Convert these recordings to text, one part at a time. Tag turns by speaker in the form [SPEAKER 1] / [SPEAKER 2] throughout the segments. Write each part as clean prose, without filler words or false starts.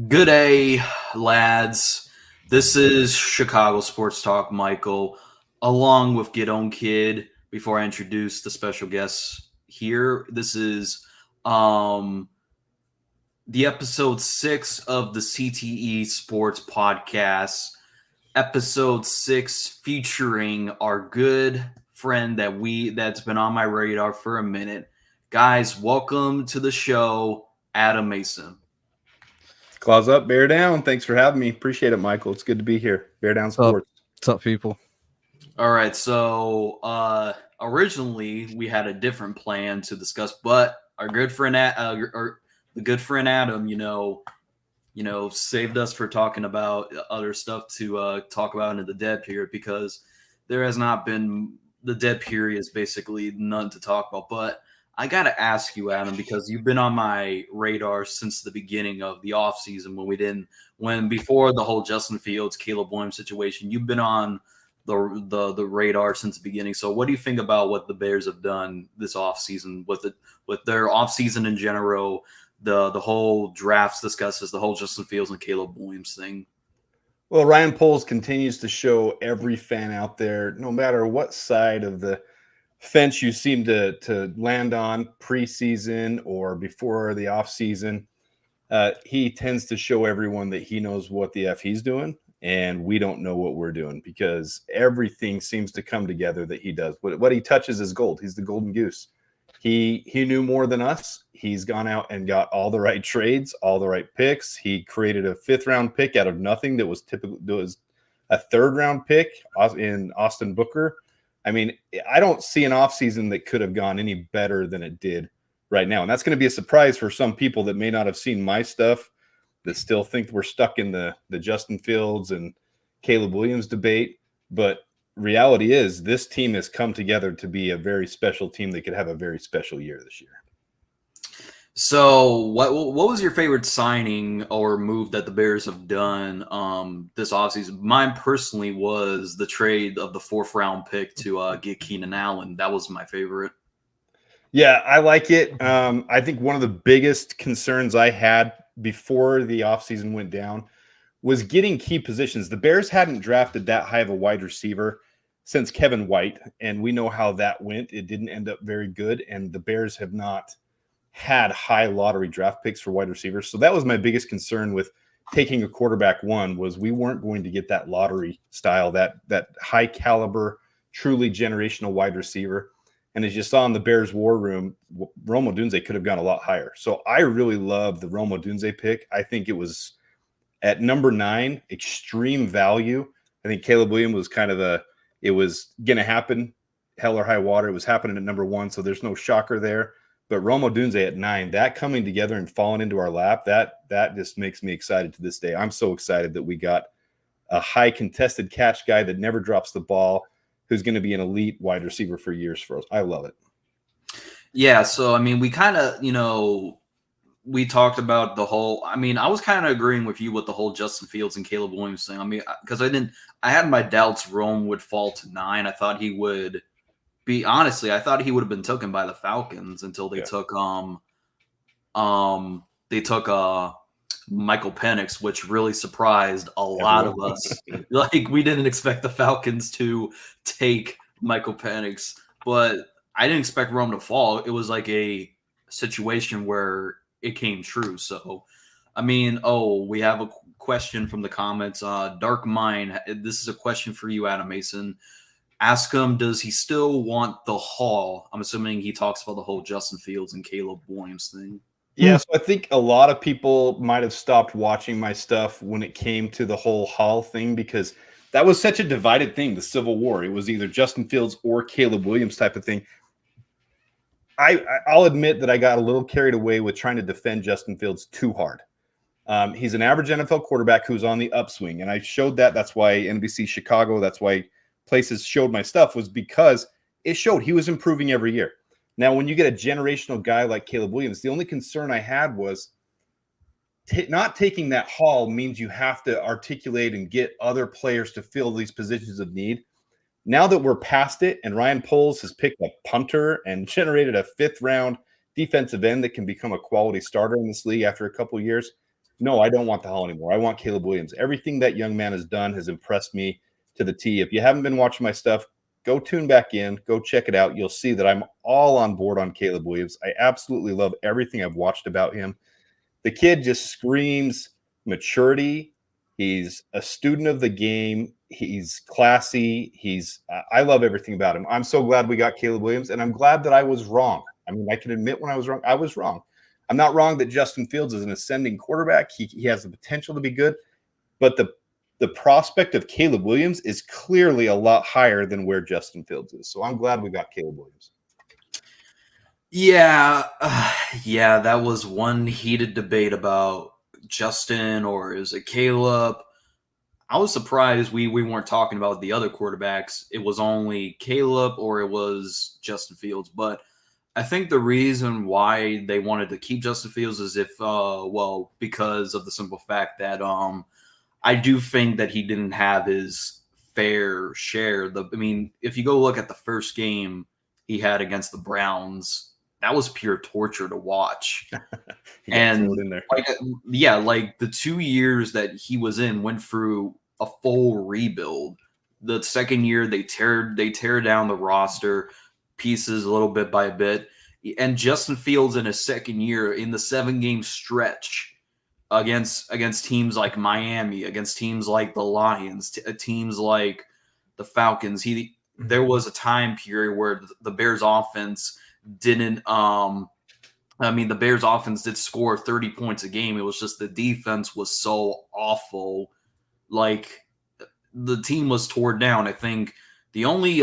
[SPEAKER 1] Good day, lads. This is Chicago Sports Talk, Michael, along with Get On Kid. Before I introduce the special guests here, this is um the episode 6 of the CTE Sports Podcast. Episode 6 featuring our good friend that's been on my radar for a minute. Guys, welcome to the show, Adam Mason.
[SPEAKER 2] Claws up, bear down. Thanks for having me. Appreciate it, Michael. It's good to be here. Bear down sports.
[SPEAKER 3] What's up, people?
[SPEAKER 1] All right, so originally we had a different plan to discuss, but our good friend, the good friend Adam, saved us for talking about other stuff to talk about in the dead period because there has not been the dead period is basically none to talk about. But I gotta ask you, Adam, because you've been on my radar since the beginning of the offseason when before the whole Justin Fields, Caleb Williams situation, you've been on the radar since the beginning. So what do you think about what the Bears have done this offseason with their offseason in general, the whole drafts discusses, the whole Justin Fields and Caleb Williams thing?
[SPEAKER 2] Well, Ryan Poles continues to show every fan out there, no matter what side of the fence you seem to land on preseason or before the offseason, he tends to show everyone that he knows what the F he's doing, and we don't know what we're doing because everything seems to come together that he does. What he touches is gold. He's the golden goose. He knew more than us. He's gone out and got all the right trades, all the right picks. He created a 5th-round pick out of nothing that was a 3rd-round pick in Austin Booker. I mean, I don't see an offseason that could have gone any better than it did right now. And that's going to be a surprise for some people that may not have seen my stuff, that still think we're stuck in the Justin Fields and Caleb Williams debate. But reality is this team has come together to be a very special team that could have a very special year this year.
[SPEAKER 1] So what was your favorite signing or move that the Bears have done this offseason? Mine personally was the trade of the 4th-round pick to get Keenan Allen. That was my favorite.
[SPEAKER 2] Yeah, I like it. I think one of the biggest concerns I had before the offseason went down was getting key positions. The Bears hadn't drafted that high of a wide receiver since Kevin White, and we know how that went. It didn't end up very good, and the Bears have not had high lottery draft picks for wide receivers. So that was my biggest concern with taking a quarterback was we weren't going to get that lottery style, that high caliber, truly generational wide receiver. And as you saw in the Bears war room, Rome Odunze could have gone a lot higher. So I really love the Rome Odunze pick. I think it was at number 9, extreme value. I think Caleb Williams was it was going to happen, hell or high water. It was happening at number 1, so there's no shocker there. But Rome Odunze at 9, that coming together and falling into our lap, that just makes me excited to this day. I'm so excited that we got a high contested catch guy that never drops the ball, who's going to be an elite wide receiver for years for us. I love it.
[SPEAKER 1] Yeah, so, I mean, we kind of, we talked about the whole – I mean, I was kind of agreeing with you with the whole Justin Fields and Caleb Williams thing. I mean, because I had my doubts Rome would fall to 9. I thought he would – I thought he would have been taken by the Falcons until they took Michael Penix, which really surprised a lot of us. Like, we didn't expect the Falcons to take Michael Penix, but I didn't expect Rome to fall. It was like a situation where it came true. So, I mean, we have a question from the comments. Dark Mind, this is a question for you, Adam Mason. Ask him, does he still want the haul? I'm assuming he talks about the whole Justin Fields and Caleb Williams thing.
[SPEAKER 2] Yeah, so I think a lot of people might have stopped watching my stuff when it came to the whole Hall thing because that was such a divided thing, the Civil War. It was either Justin Fields or Caleb Williams type of thing. I'll admit that I got a little carried away with trying to defend Justin Fields too hard. He's an average NFL quarterback who's on the upswing, and I showed that. That's why NBC Chicago, that's why places showed my stuff, was because it showed he was improving every year. Now, when you get a generational guy like Caleb Williams, the only concern I had was not taking that haul means you have to articulate and get other players to fill these positions of need. Now that we're past it and Ryan Poles has picked a punter and generated a 5th-round defensive end that can become a quality starter in this league after a couple of years, No, I don't want the Hall anymore. I want Caleb Williams. Everything that young man has done has impressed me to the T. If you haven't been watching my stuff, go tune back in, go check it out. You'll see that I'm all on board on Caleb Williams. I absolutely love everything I've watched about him. The kid just screams maturity. He's a student of the game. He's classy. I love everything about him. I'm so glad we got Caleb Williams, and I'm glad that I was wrong. I mean, I can admit when I was wrong. I was wrong. I'm not wrong that Justin Fields is an ascending quarterback. He has the potential to be good, but the prospect of Caleb Williams is clearly a lot higher than where Justin Fields is. So I'm glad we got Caleb Williams.
[SPEAKER 1] Yeah, yeah, that was one heated debate about Justin or is it Caleb. I was surprised we weren't talking about the other quarterbacks. It was only Caleb or it was Justin Fields. But I think the reason why they wanted to keep Justin Fields is because of the simple fact that I do think that he didn't have his fair share. If you go look at the first game he had against the Browns, that was pure torture to watch. And
[SPEAKER 2] in there.
[SPEAKER 1] like the 2 years that he was in went through a full rebuild. The second year they tear down the roster pieces a little bit by bit. And Justin Fields in his second year in the 7-game stretch against teams like Miami, against teams like the Lions, teams like the Falcons, there was a time period where the Bears offense didn't the Bears offense did score 30 points a game. It was just the defense was so awful. Like the team was torn down. I think the only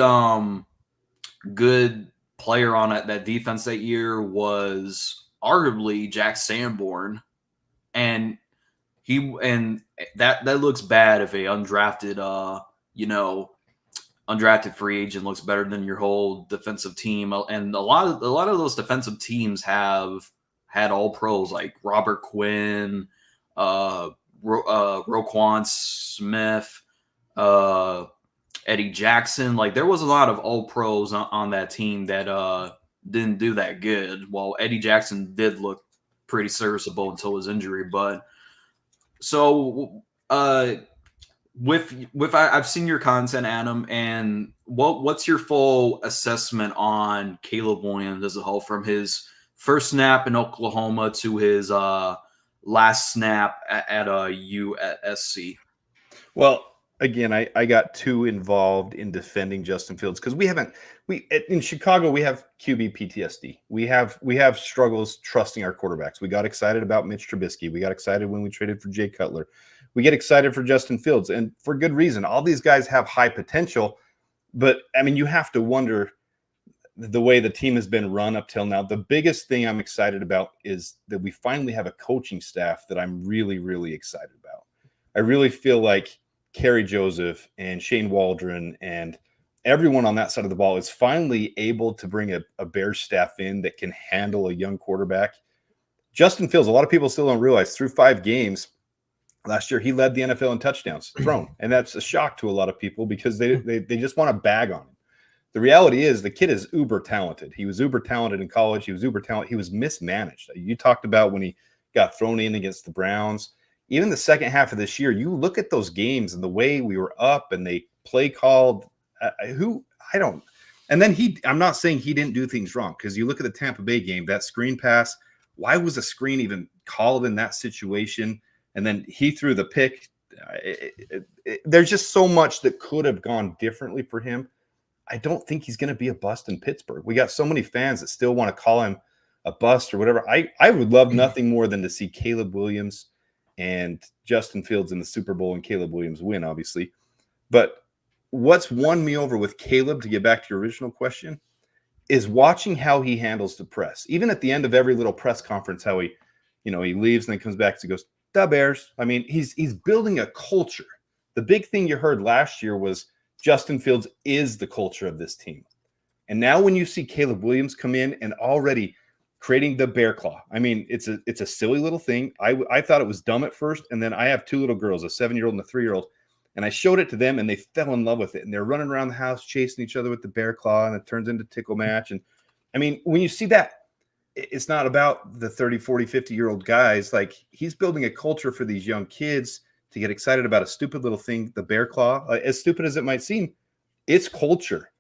[SPEAKER 1] good player on that defense that year was arguably Jack Sanborn. And that looks bad if a undrafted free agent looks better than your whole defensive team. And a lot of those defensive teams have had all pros like Robert Quinn, Roquan Smith, Eddie Jackson. Like there was a lot of all pros on that team that didn't do that good. Well, Eddie Jackson did look pretty serviceable until his injury, but so I've seen your content, Adam, and what's your full assessment on Caleb Williams as a whole, from his first snap in Oklahoma to his last snap at USC?
[SPEAKER 2] Well, again, I got too involved in defending Justin Fields because in Chicago we have QB PTSD. We have struggles trusting our quarterbacks. We got excited about Mitch Trubisky. We got excited when we traded for Jay Cutler. We get excited for Justin Fields, and for good reason. All these guys have high potential, but I mean, you have to wonder the way the team has been run up till now. The biggest thing I'm excited about is that we finally have a coaching staff that I'm really, really excited about. I really feel like Kerry Joseph and Shane Waldron and everyone on that side of the ball is finally able to bring a Bears staff in that can handle a young quarterback. Justin Fields, a lot of people still don't realize, through 5 games last year, he led the NFL in touchdowns thrown. And that's a shock to a lot of people because they just want to bag on him. The reality is the kid is uber talented. He was uber talented in college. He was uber talented. He was mismanaged. You talked about when he got thrown in against the Browns. Even the second half of this year, you look at those games and the way we were up and they play called and then I'm not saying he didn't do things wrong, because you look at the Tampa Bay game, that screen pass, why was a screen even called in that situation? And then he threw the pick. There's just so much that could have gone differently for him. I don't think he's going to be a bust in Pittsburgh. We got so many fans that still want to call him a bust or whatever. I would love nothing more than to see Caleb Williams and Justin Fields in the Super Bowl and Caleb Williams win, obviously. But what's won me over with Caleb, to get back to your original question, is watching how he handles the press. Even at the end of every little press conference, how he leaves and then comes back and goes, "The Bears." I mean, he's building a culture. The big thing you heard last year was Justin Fields is the culture of this team. And now when you see Caleb Williams come in and already creating the bear claw, I mean, it's a silly little thing. I thought it was dumb at first, and then I have 2 little girls, a 7-year-old and a 3-year-old, and I showed it to them, and they fell in love with it. And they're running around the house chasing each other with the bear claw, and it turns into tickle match. And I mean, when you see that, it's not about the 30, 40, 50-year-old guys. Like, he's building a culture for these young kids to get excited about a stupid little thing, the bear claw. As stupid as it might seem, it's culture.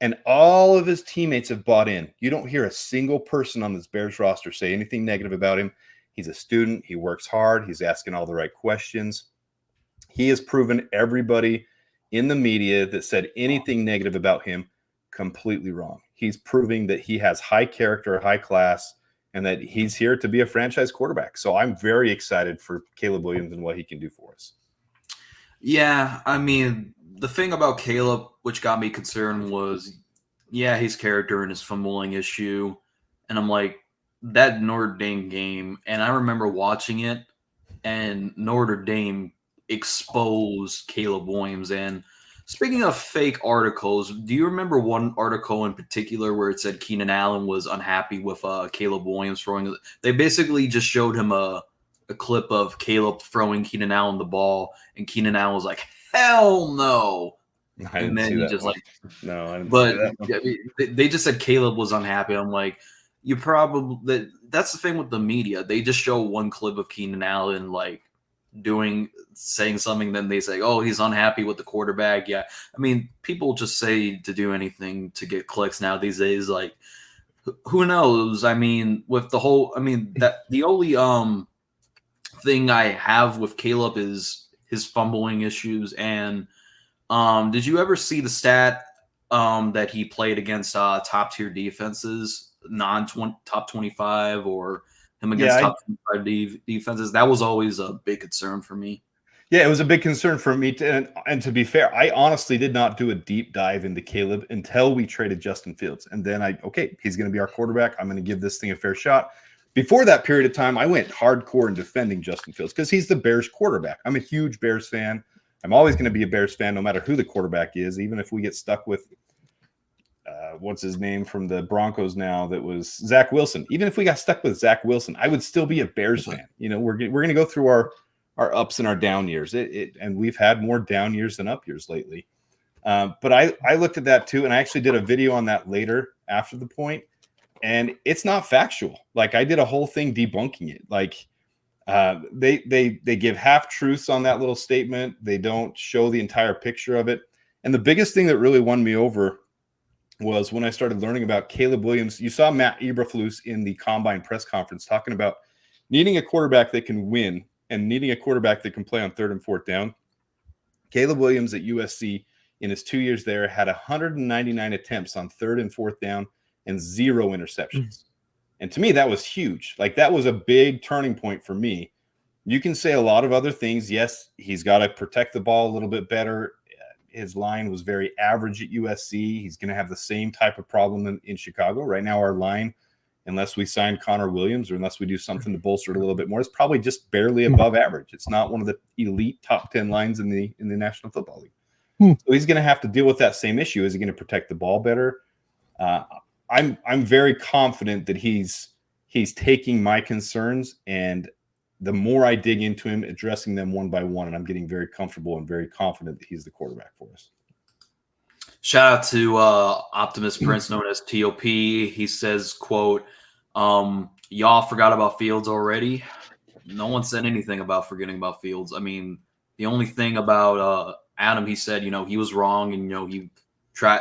[SPEAKER 2] And all of his teammates have bought in. You don't hear a single person on this Bears roster say anything negative about him. He's a student. He works hard. He's asking all the right questions. He has proven everybody in the media that said anything negative about him completely wrong. He's proving that he has high character, high class, and that he's here to be a franchise quarterback. So I'm very excited for Caleb Williams and what he can do for us.
[SPEAKER 1] Yeah, I mean, the thing about Caleb, which got me concerned, was, yeah, his character and his fumbling issue. And I'm like, that Notre Dame game, and I remember watching it, and Notre Dame exposed Caleb Williams. And speaking of fake articles, do you remember one article in particular where it said Keenan Allen was unhappy with Caleb Williams throwing? They basically just showed him a clip of Caleb throwing Keenan Allen the ball, and Keenan Allen was like, "Hell no!" And then he just
[SPEAKER 2] one. No, I didn't
[SPEAKER 1] but
[SPEAKER 2] see that one.
[SPEAKER 1] I mean, they just said Caleb was unhappy. I'm like, you probably that's the thing with the media. They just show one clip of Keenan Allen like saying something, then they say, "Oh, he's unhappy with the quarterback." Yeah, I mean, people just say to do anything to get clicks now these days. Like, who knows? I mean, with the whole, I mean, that the only thing I have with Caleb is his fumbling issues. And did you ever see the stat that he played against top tier defenses, top 25, or him against top 25 defenses? That was always a big concern for me.
[SPEAKER 2] Yeah, it was a big concern for me. And to be fair, I honestly did not do a deep dive into Caleb until we traded Justin Fields. And then he's going to be our quarterback. I'm going to give this thing a fair shot. Before that period of time, I went hardcore in defending Justin Fields because he's the Bears quarterback. I'm a huge Bears fan. I'm always going to be a Bears fan no matter who the quarterback is, even if we get stuck with what's his name from the Broncos now, that was Zach Wilson. Even if we got stuck with Zach Wilson, I would still be a Bears fan. You know, we're going to go through our ups and our down years. And we've had more down years than up years lately. But I looked at that too, and I actually did a video on that later after the point. And it's not factual. Like, I did a whole thing debunking it. Like, they give half truths on that little statement. They don't show the entire picture of it. And the biggest thing that really won me over was when I started learning about Caleb Williams. You saw Matt Eberflus in the Combine press conference talking about needing a quarterback that can win and needing a quarterback that can play on 3rd and 4th down. Caleb Williams at USC in his 2 years there had 199 attempts on 3rd and 4th down and 0 interceptions. And to me, that was huge. Like, that was a big turning point for me. You can say a lot of other things. Yes, he's got to protect the ball a little bit better. His line was very average at USC. He's going to have the same type of problem in Chicago. Right now, our line, unless we sign Connor Williams or unless we do something to bolster it a little bit more, it's probably just barely above average. It's not one of the elite top 10 lines in the National Football League. So he's going to have to deal with that same issue. Is he going to protect the ball better? I'm very confident that he's taking my concerns, and the more I dig into him, addressing them one by one, and I'm getting very comfortable and very confident that he's the quarterback for us.
[SPEAKER 1] Shout out to Optimus Prince, known as TOP. He says, quote, y'all forgot about Fields already. No one said anything about forgetting about Fields. I mean, the only thing about Adam, he said, he was wrong, and,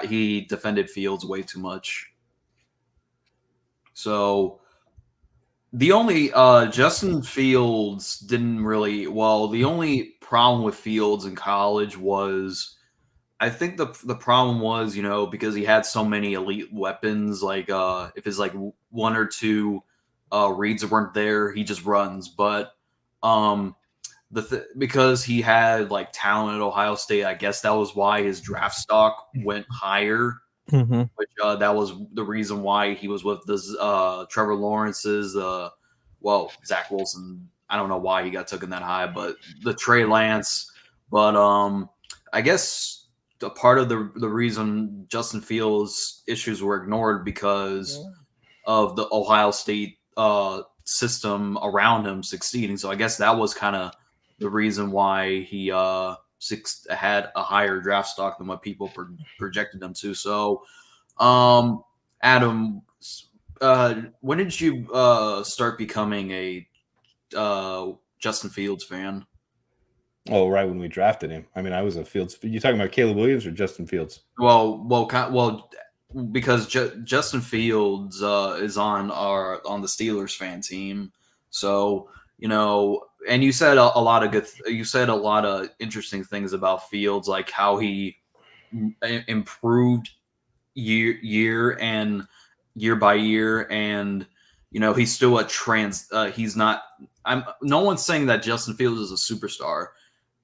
[SPEAKER 1] he defended Fields way too much. So the only Justin Fields didn't really, the only problem with Fields in college was, I think the problem was, because he had so many elite weapons, like if it's like one or two reads weren't there, he just runs. But because he had like talent at Ohio State, I guess that was why his draft stock went higher.
[SPEAKER 3] Mm-hmm.
[SPEAKER 1] Which that was the reason why he was with the Trevor Lawrence's, Zach Wilson. I don't know why he got taken that high, but the Trey Lance. But I guess a part of the reason Justin Fields' issues were ignored because of the Ohio State system around him succeeding. So I guess that was kind of the reason why he had a higher draft stock than what people projected him to. So, Adam, When did you start becoming a Justin Fields fan?
[SPEAKER 2] Oh, right when we drafted him. I mean, I was a Fields. You talking about Caleb Williams or Justin Fields?
[SPEAKER 1] Well, because Justin Fields is on the Steelers fan team, so and you said a lot of you said a lot of interesting things about Fields, like how he improved year and year by year, and he's still he's not. No one's saying that Justin Fields is a superstar,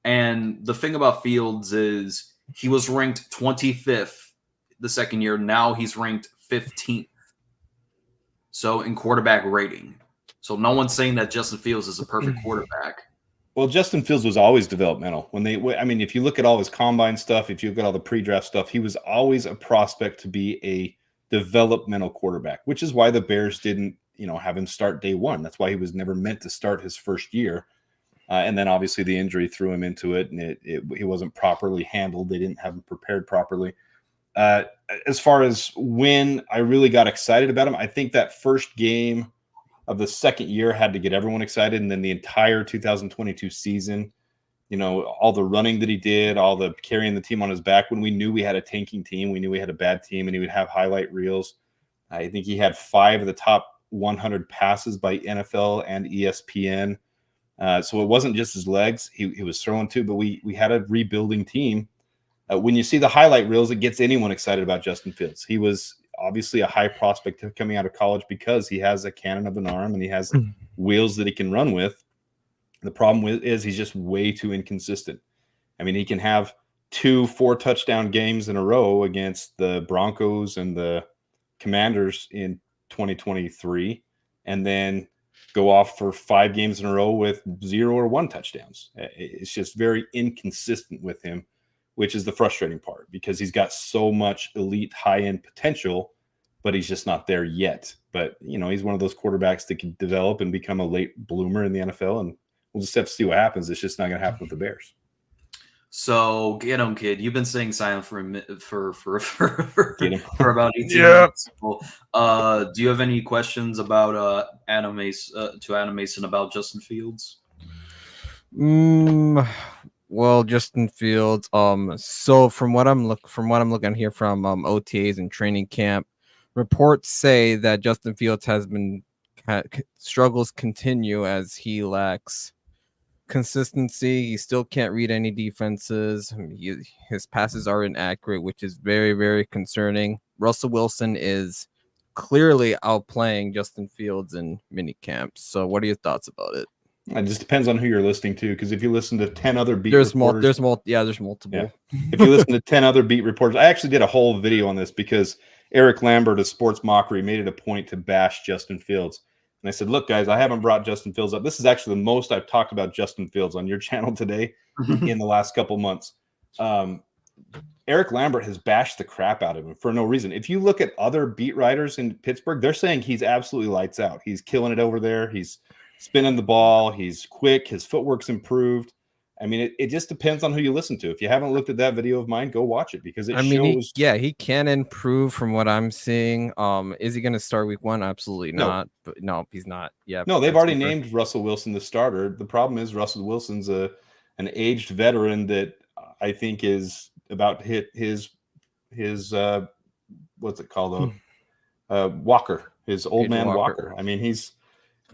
[SPEAKER 1] and the thing about Fields is he was ranked 25th the second year. Now he's ranked 15th. So in quarterback rating. So no one's saying that Justin Fields is a perfect quarterback.
[SPEAKER 2] Well, Justin Fields was always developmental. If you look at all his combine stuff, if you look at all the pre-draft stuff, he was always a prospect to be a developmental quarterback, which is why the Bears didn't, have him start day one. That's why he was never meant to start his first year. And then obviously the injury threw him into it, and he wasn't properly handled. They didn't have him prepared properly. As far as when I really got excited about him, I think that first game of the second year had to get everyone excited. And then the entire 2022 season, all the running that he did, all the carrying the team on his back, when we knew we had a tanking team, we knew we had a bad team, and he would have highlight reels. I think he had 5 of the top 100 passes by NFL and ESPN. So it wasn't just his legs he was throwing to, but we had a rebuilding team. When you see the highlight reels, it gets anyone excited about Justin Fields. He was obviously a high prospect coming out of college because he has a cannon of an arm and he has wheels that he can run with. The problem is he's just way too inconsistent. I mean, he can have 2 4-touchdown games in a row against the Broncos and the Commanders in 2023, and then go off for 5 games in a row with 0 or 1 touchdowns. It's just very inconsistent with him, which is the frustrating part because he's got so much elite high-end potential, but he's just not there yet. But, he's one of those quarterbacks that can develop and become a late bloomer in the NFL, and we'll just have to see what happens. It's just not going to happen with the Bears.
[SPEAKER 1] So get him, kid. You've been staying silent for about 18 minutes. Do you have any questions about Adam Mason about Justin Fields?
[SPEAKER 3] Well, Justin Fields. So from what I'm looking here from OTAs and training camp, reports say that Justin Fields has been struggles continue as he lacks consistency. He still can't read any defenses. His passes are inaccurate, which is very, very concerning. Russell Wilson is clearly outplaying Justin Fields in mini camps. So what are your thoughts about it?
[SPEAKER 2] It just depends on who you're listening to, because if you listen to 10 other beat
[SPEAKER 3] reporters,
[SPEAKER 2] there's
[SPEAKER 3] multiple.
[SPEAKER 2] Yeah. If you listen to 10 other beat reporters, I actually did a whole video on this because Eric Lambert of Sports Mockery made it a point to bash Justin Fields. And I said, look, guys, I haven't brought Justin Fields up. This is actually the most I've talked about Justin Fields on your channel today in the last couple months. Eric Lambert has bashed the crap out of him for no reason. If you look at other beat writers in Pittsburgh, they're saying he's absolutely lights out. He's killing it over there. He's spinning the ball. He's quick. His footwork's improved. I mean, it just depends on who you listen to. If you haven't looked at that video of mine, go watch it because it shows.
[SPEAKER 3] He can improve from what I'm seeing. Is he going to start week 1? Absolutely not. But no, he's not. Yeah.
[SPEAKER 2] No, they've already named Russell Wilson the starter. The problem is Russell Wilson's an aged veteran that I think is about to hit his what's it called? Walker, his old man Walker. I mean,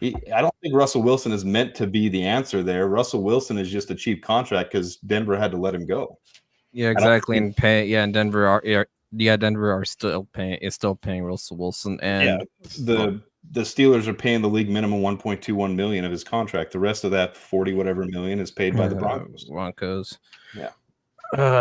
[SPEAKER 2] I don't think Russell Wilson is meant to be the answer there. Russell Wilson is just a cheap contract because Denver had to let him go.
[SPEAKER 3] Yeah, exactly. And Denver are still paying Russell Wilson, and
[SPEAKER 2] the Steelers are paying the league minimum $1.21 million of his contract. The rest of that 40 whatever million is paid by the Broncos. Yeah.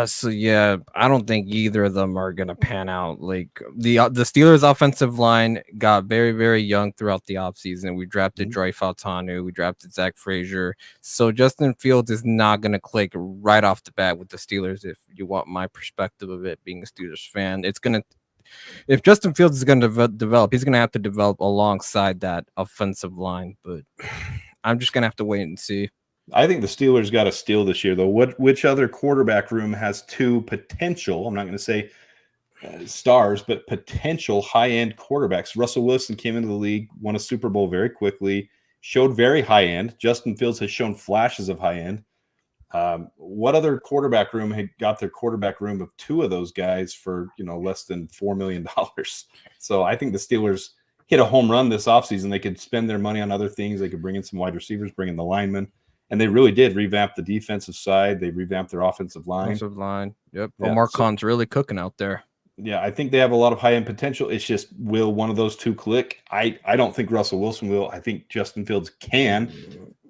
[SPEAKER 3] So yeah, I don't think either of them are gonna pan out. Like the Steelers' offensive line got very, very young throughout the offseason. We drafted Joy Faltanu, we drafted Zach Frazier. So Justin Fields is not gonna click right off the bat with the Steelers. If you want my perspective of it, being a Steelers fan, if Justin Fields is gonna develop, he's gonna have to develop alongside that offensive line. But I'm just gonna have to wait and see.
[SPEAKER 2] I think the Steelers got a steal this year, though. Which other quarterback room has 2 potential? I'm not going to say stars, but potential high-end quarterbacks. Russell Wilson came into the league, won a Super Bowl very quickly, showed very high-end. Justin Fields has shown flashes of high-end. What other quarterback room had got their quarterback room of two of those guys for, less than $4 million? So I think the Steelers hit a home run this offseason. They could spend their money on other things. They could bring in some wide receivers, bring in the linemen. And they really did revamp the defensive side. They revamped their offensive line.
[SPEAKER 3] Yep.
[SPEAKER 2] Yeah,
[SPEAKER 3] Omar Khan's really cooking out there.
[SPEAKER 2] Yeah, I think they have a lot of high-end potential. It's just, will one of those two click? I don't think Russell Wilson will. I think Justin Fields can.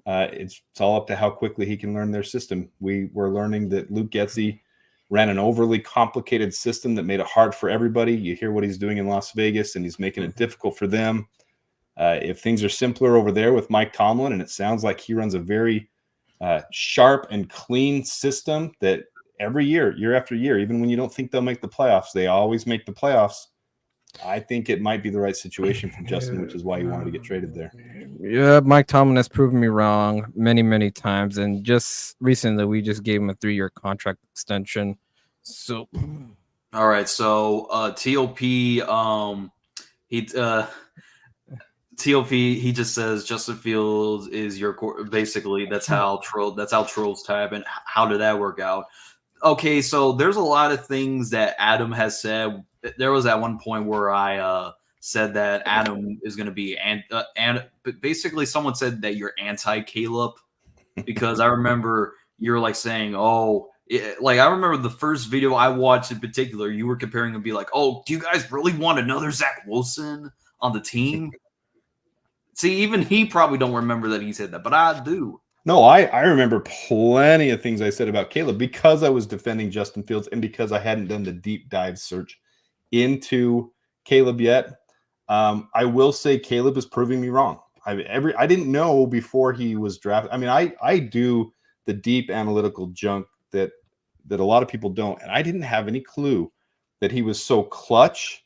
[SPEAKER 2] It's all up to how quickly he can learn their system. We're learning that Luke Getsy ran an overly complicated system that made it hard for everybody. You hear what he's doing in Las Vegas, and he's making it difficult for them. If things are simpler over there with Mike Tomlin, and it sounds like he runs a very sharp and clean system that every year after year, even when you don't think they'll make the playoffs, they always make the playoffs. I think it might be the right situation for Justin, which is why he wanted to get traded there.
[SPEAKER 3] Yeah, Mike Tomlin has proven me wrong many, many times. And just recently, we just gave him a 3-year contract extension. So,
[SPEAKER 1] all right. So, TOP, he just says Justin Fields is your basically. That's how trolls type. And how did that work out? Okay, so there's a lot of things that Adam has said. There was at one point where I said that Adam is going to be but basically someone said that you're anti-Caleb, because I remember you're like saying, like I remember the first video I watched in particular, you were comparing and be like, oh, do you guys really want another Zach Wilson on the team? See, even he probably don't remember that he said that, but I do.
[SPEAKER 2] No, I remember plenty of things I said about Caleb because I was defending Justin Fields and because I hadn't done the deep dive search into Caleb yet. I will say Caleb is proving me wrong. I didn't know before he was drafted. I mean, I do the deep analytical junk that a lot of people don't, and I didn't have any clue that he was so clutch.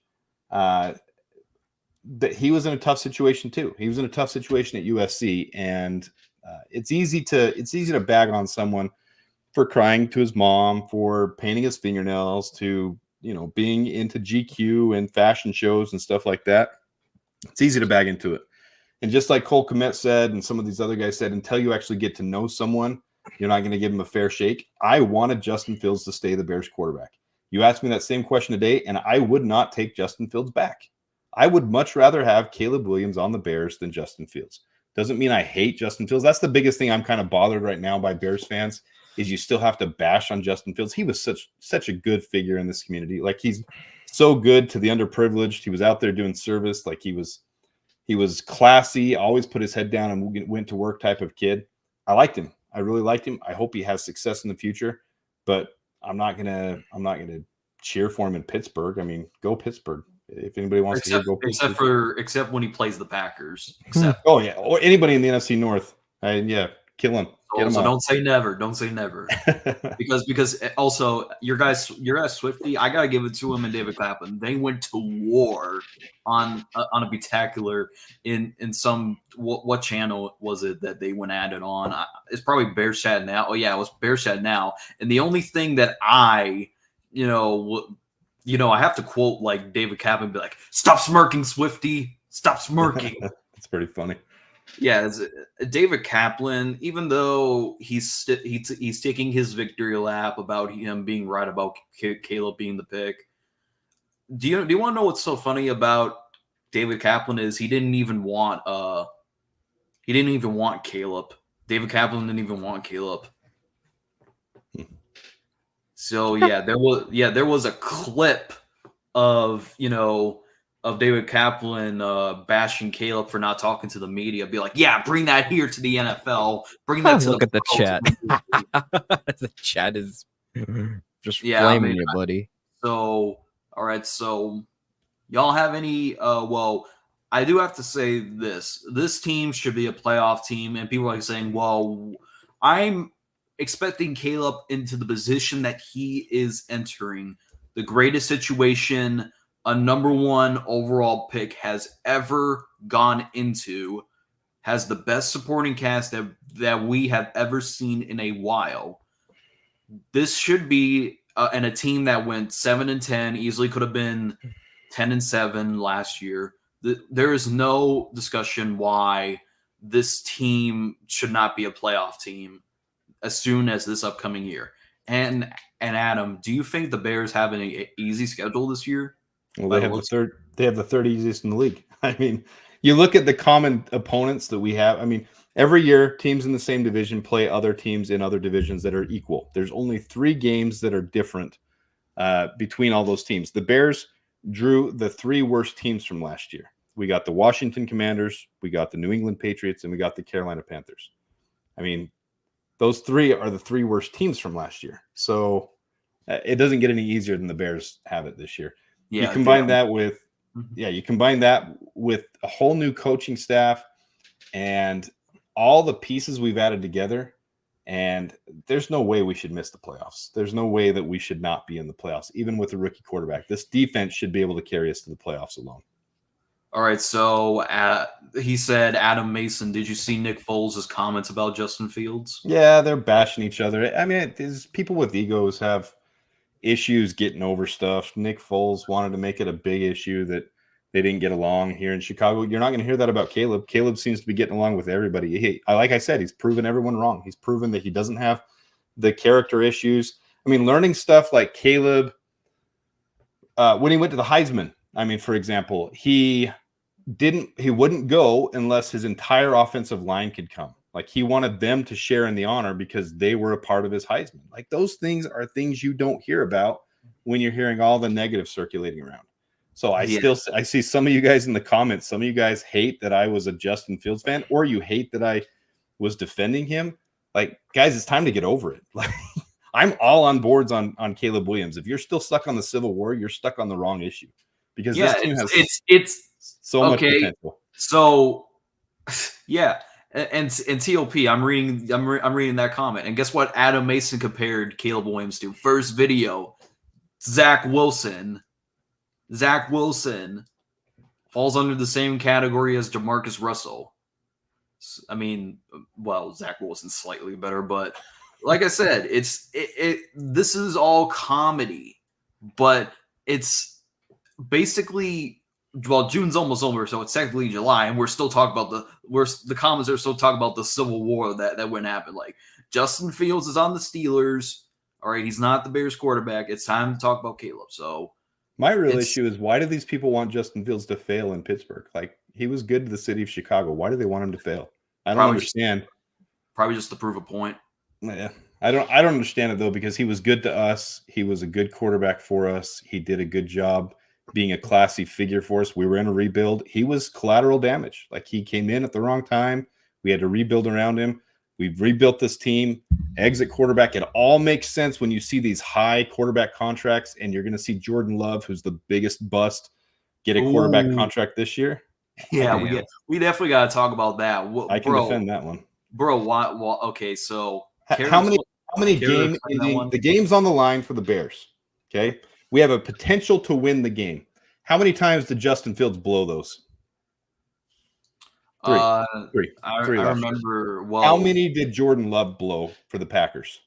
[SPEAKER 2] That he was in a tough situation too. He was in a tough situation at USC, and it's easy to bag on someone for crying to his mom, for painting his fingernails, to being into GQ and fashion shows and stuff like that. It's easy to bag into it. And just like Cole Kmet said, and some of these other guys said, until you actually get to know someone, you're not going to give him a fair shake. I wanted Justin Fields to stay the Bears quarterback. You asked me that same question today, and I would not take Justin Fields back. I would much rather have Caleb Williams on the Bears than Justin Fields. Doesn't mean I hate Justin Fields. That's the biggest thing I'm kind of bothered right now by Bears fans, is you still have to bash on Justin Fields. He was such a good figure in this community. Like, he's so good to the underprivileged. He was out there doing service. Like, he was classy, always put his head down and went to work type of kid. I liked him. I really liked him. I hope he has success in the future, but I'm not gonna cheer for him in Pittsburgh. I mean, go Pittsburgh. If anybody wants to go,
[SPEAKER 1] except when he plays the Packers.
[SPEAKER 2] Oh yeah, or anybody in the NFC North. Kill him.
[SPEAKER 1] So don't say never. Don't say never. because also your guys Swifty, I gotta give it to him and David Clapton. They went to war on a spectacular in some what channel was it that they went at it on? It's probably Bears Chat Now. Oh yeah, it was Bears Chat Now. And the only thing that I have to quote like David Kaplan and be like, "Stop smirking, Swifty. Stop smirking."
[SPEAKER 2] That's pretty funny.
[SPEAKER 1] Yeah, David Kaplan, even though he's taking his victory lap about him being right about Caleb being the pick. Do you want to know what's so funny about David Kaplan is he didn't even want Caleb. David Kaplan didn't even want Caleb. So there was a clip of David Kaplan bashing Caleb for not talking to the media. Be like, yeah, bring that here to the NFL. Bring that to
[SPEAKER 3] look at the chat. The chat is just flaming you, buddy.
[SPEAKER 1] So all right, so y'all have any? I do have to say this team should be a playoff team, and people are saying, well, I'm expecting Caleb into the position that he is entering, the greatest situation a number 1 overall pick has ever gone into, has the best supporting cast that we have ever seen in a while. This should be and a team that went 7-10, easily could have been 10-7 last year. There is no discussion why this team should not be a playoff team as soon as this upcoming year. And Adam, do you think the Bears have an easy schedule this year?
[SPEAKER 2] Well, they have the third. They have the third easiest in the league. I mean, you look at the common opponents that we have. I mean, every year teams in the same division play other teams in other divisions that are equal. There's only 3 games that are different between all those teams. The Bears drew the 3 worst teams from last year. We got the Washington Commanders, we got the New England Patriots, and we got the Carolina Panthers. I mean, those 3 are the 3 worst teams from last year. So it doesn't get any easier than the Bears have it this year.
[SPEAKER 1] Yeah,
[SPEAKER 2] you combine that with a whole new coaching staff and all the pieces we've added together, and there's no way we should miss the playoffs. There's no way that we should not be in the playoffs, even with a rookie quarterback. This defense should be able to carry us to the playoffs alone.
[SPEAKER 1] All right, so he said, Adam Mason, did you see Nick Foles' comments about Justin Fields?
[SPEAKER 2] Yeah, they're bashing each other. I mean, people with egos have issues getting over stuff. Nick Foles wanted to make it a big issue that they didn't get along here in Chicago. You're not going to hear that about Caleb. Caleb seems to be getting along with everybody. Like I said, he's proven everyone wrong. He's proven that he doesn't have the character issues. I mean, learning stuff like Caleb, when he went to the Heisman, I mean, for example, he wouldn't go unless his entire offensive line could come. Like, he wanted them to share in the honor because they were a part of his Heisman. Like, those things are things you don't hear about when you're hearing all the negative circulating around. So I see some of you guys in the comments, some of you guys hate that I was a Justin Fields fan, or you hate that I was defending him. Like, guys, it's time to get over it. Like, I'm all on boards on Caleb Williams. If you're still stuck on the Civil War, you're stuck on the wrong issue. Because this team has so much potential.
[SPEAKER 1] So, yeah. And TOP, I'm reading that comment, and guess what? Adam Mason compared Caleb Williams to. First video, Zach Wilson falls under the same category as Jamarcus Russell. I mean, well, Zach Wilson's slightly better, but like I said, this is all comedy, but it's basically. Well, June's almost over, so it's technically July, and we're still talking about the comments are still talking about the Civil War that wouldn't happen. Like, Justin Fields is on the Steelers. All right, he's not the Bears quarterback. It's time to talk about Caleb. So
[SPEAKER 2] my real issue is, why do these people want Justin Fields to fail in Pittsburgh? Like, he was good to the city of Chicago. Why do they want him to fail? I don't understand.
[SPEAKER 1] Probably just to prove a point.
[SPEAKER 2] Yeah. I don't understand it, though, because he was good to us. He was a good quarterback for us. He did a good job being a classy figure for us. We were in a rebuild. He was collateral damage. Like, he came in at the wrong time. We had to rebuild around him. We've rebuilt this team. Exit quarterback. It all makes sense when you see these high quarterback contracts, and you're going to see Jordan Love, who's the biggest bust, get a quarterback contract this year.
[SPEAKER 1] Yeah, we definitely got to talk about that.
[SPEAKER 2] I can defend that one.
[SPEAKER 1] Bro, why okay, so
[SPEAKER 2] how many games? The game's on the line for the Bears. Okay. We have a potential to win the game. How many times did Justin Fields blow those? Three.
[SPEAKER 1] I remember. Well,
[SPEAKER 2] how many did Jordan Love blow for the Packers?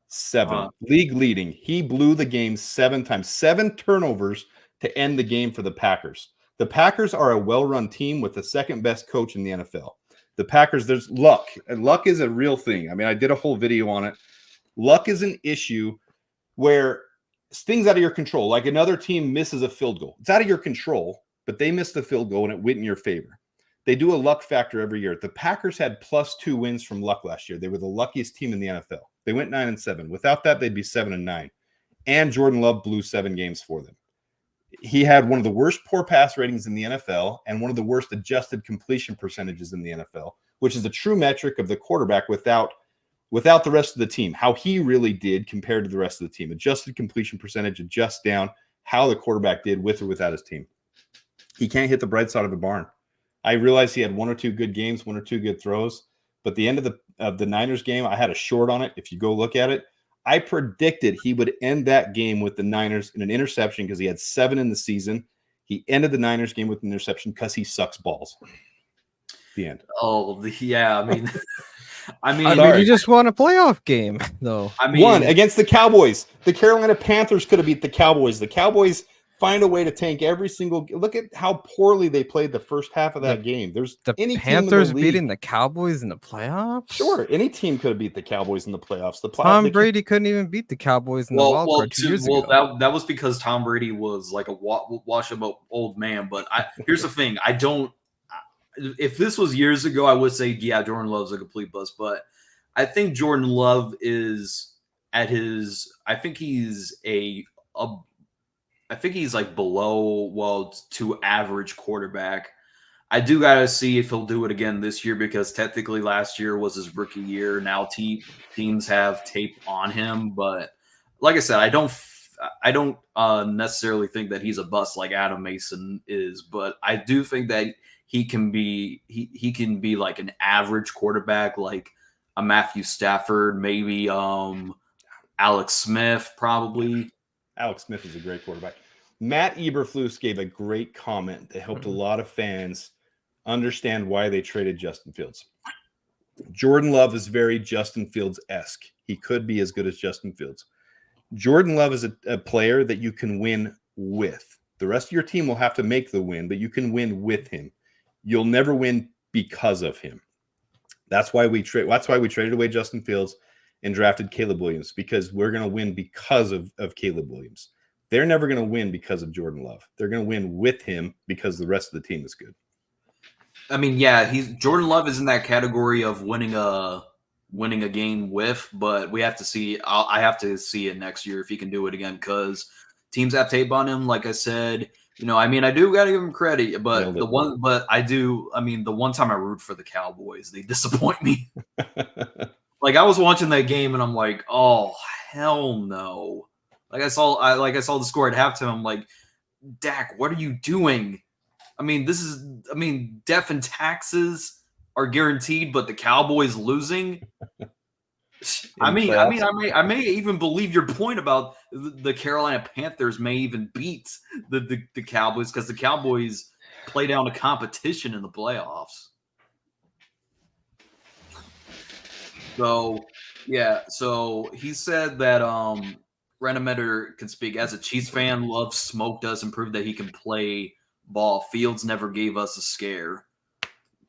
[SPEAKER 2] 7. League leading. He blew the game 7 times. 7 turnovers to end the game for the Packers. The Packers are a well-run team with the second best coach in the NFL. The Packers, there's luck. And luck is a real thing. I mean, I did a whole video on it. Luck is an issue where things out of your control, like another team misses a field goal. It's out of your control, but they missed the field goal and it went in your favor. They do a luck factor every year. The Packers had +2 wins from luck last year. They were the luckiest team in the NFL. They went 9-7. Without that, they'd be 7-9. And Jordan Love blew 7 games for them. He had one of the worst poor pass ratings in the NFL and one of the worst adjusted completion percentages in the NFL, which is a true metric of the quarterback without the rest of the team, how he really did compared to the rest of the team. Adjusted completion percentage, adjust down how the quarterback did with or without his team. He can't hit the bright side of the barn. I realized he had 1 or 2 good games, 1 or 2 good throws, but the end of the Niners game, I had a short on it. If you go look at it, I predicted he would end that game with the Niners in an interception because he had 7 in the season. He ended the Niners game with an interception because he sucks balls. The end.
[SPEAKER 1] Oh, yeah. I mean,
[SPEAKER 3] I mean, you just won a playoff game, though.
[SPEAKER 1] I mean,
[SPEAKER 2] one against the Cowboys. The Carolina Panthers could have beat the Cowboys. The Cowboys find a way to tank every single. Look at how poorly they played the first half of that game. There's
[SPEAKER 3] the
[SPEAKER 2] any
[SPEAKER 3] Panthers
[SPEAKER 2] team in the league,
[SPEAKER 3] beating the Cowboys in the playoffs.
[SPEAKER 2] Sure, any team could have beat the Cowboys in the playoffs.
[SPEAKER 3] Tom Brady couldn't even beat the Cowboys in the wild card 2 years ago.
[SPEAKER 1] That was because Tom Brady was like a washed-up old man. But here's the thing: I don't. If this was years ago, I would say, yeah, Jordan Love's a complete bust. But I think Jordan Love is at his. I think he's I think he's like below, to average quarterback. I do got to see if he'll do it again this year because technically last year was his rookie year. Now teams have tape on him. But like I said, I don't necessarily think that he's a bust like Adam Mason is. But I do think that he can be like an average quarterback, like a Matthew Stafford, maybe Alex Smith, probably.
[SPEAKER 2] Alex Smith is a great quarterback. Matt Eberflus gave a great comment that helped a lot of fans understand why they traded Justin Fields. Jordan Love is very Justin Fields-esque. He could be as good as Justin Fields. Jordan Love is a player that you can win with. The rest of your team will have to make the win, but you can win with him. You'll never win because of him. That's why we traded away Justin Fields and drafted Caleb Williams, because we're going to win because of Caleb Williams. They're never going to win because of Jordan Love. They're going to win with him because the rest of the team is good.
[SPEAKER 1] I mean, yeah, Jordan Love is in that category of winning a game with, but we have to see. I have to see it next year if he can do it again, because teams have tape on him. Like I said, I mean, I do got to give him credit, but the one time I root for the Cowboys, they disappoint me. Like I was watching that game and I'm like, oh hell no! Like I saw the score at halftime. I'm like, Dak, what are you doing? I mean, death and taxes are guaranteed, but the Cowboys losing. I may even believe your point about the Carolina Panthers may even beat the Cowboys because the Cowboys play down a competition in the playoffs. So, yeah. So he said that Renemeter can speak as a Chiefs fan. Love smoke doesn't prove that he can play ball. Fields never gave us a scare.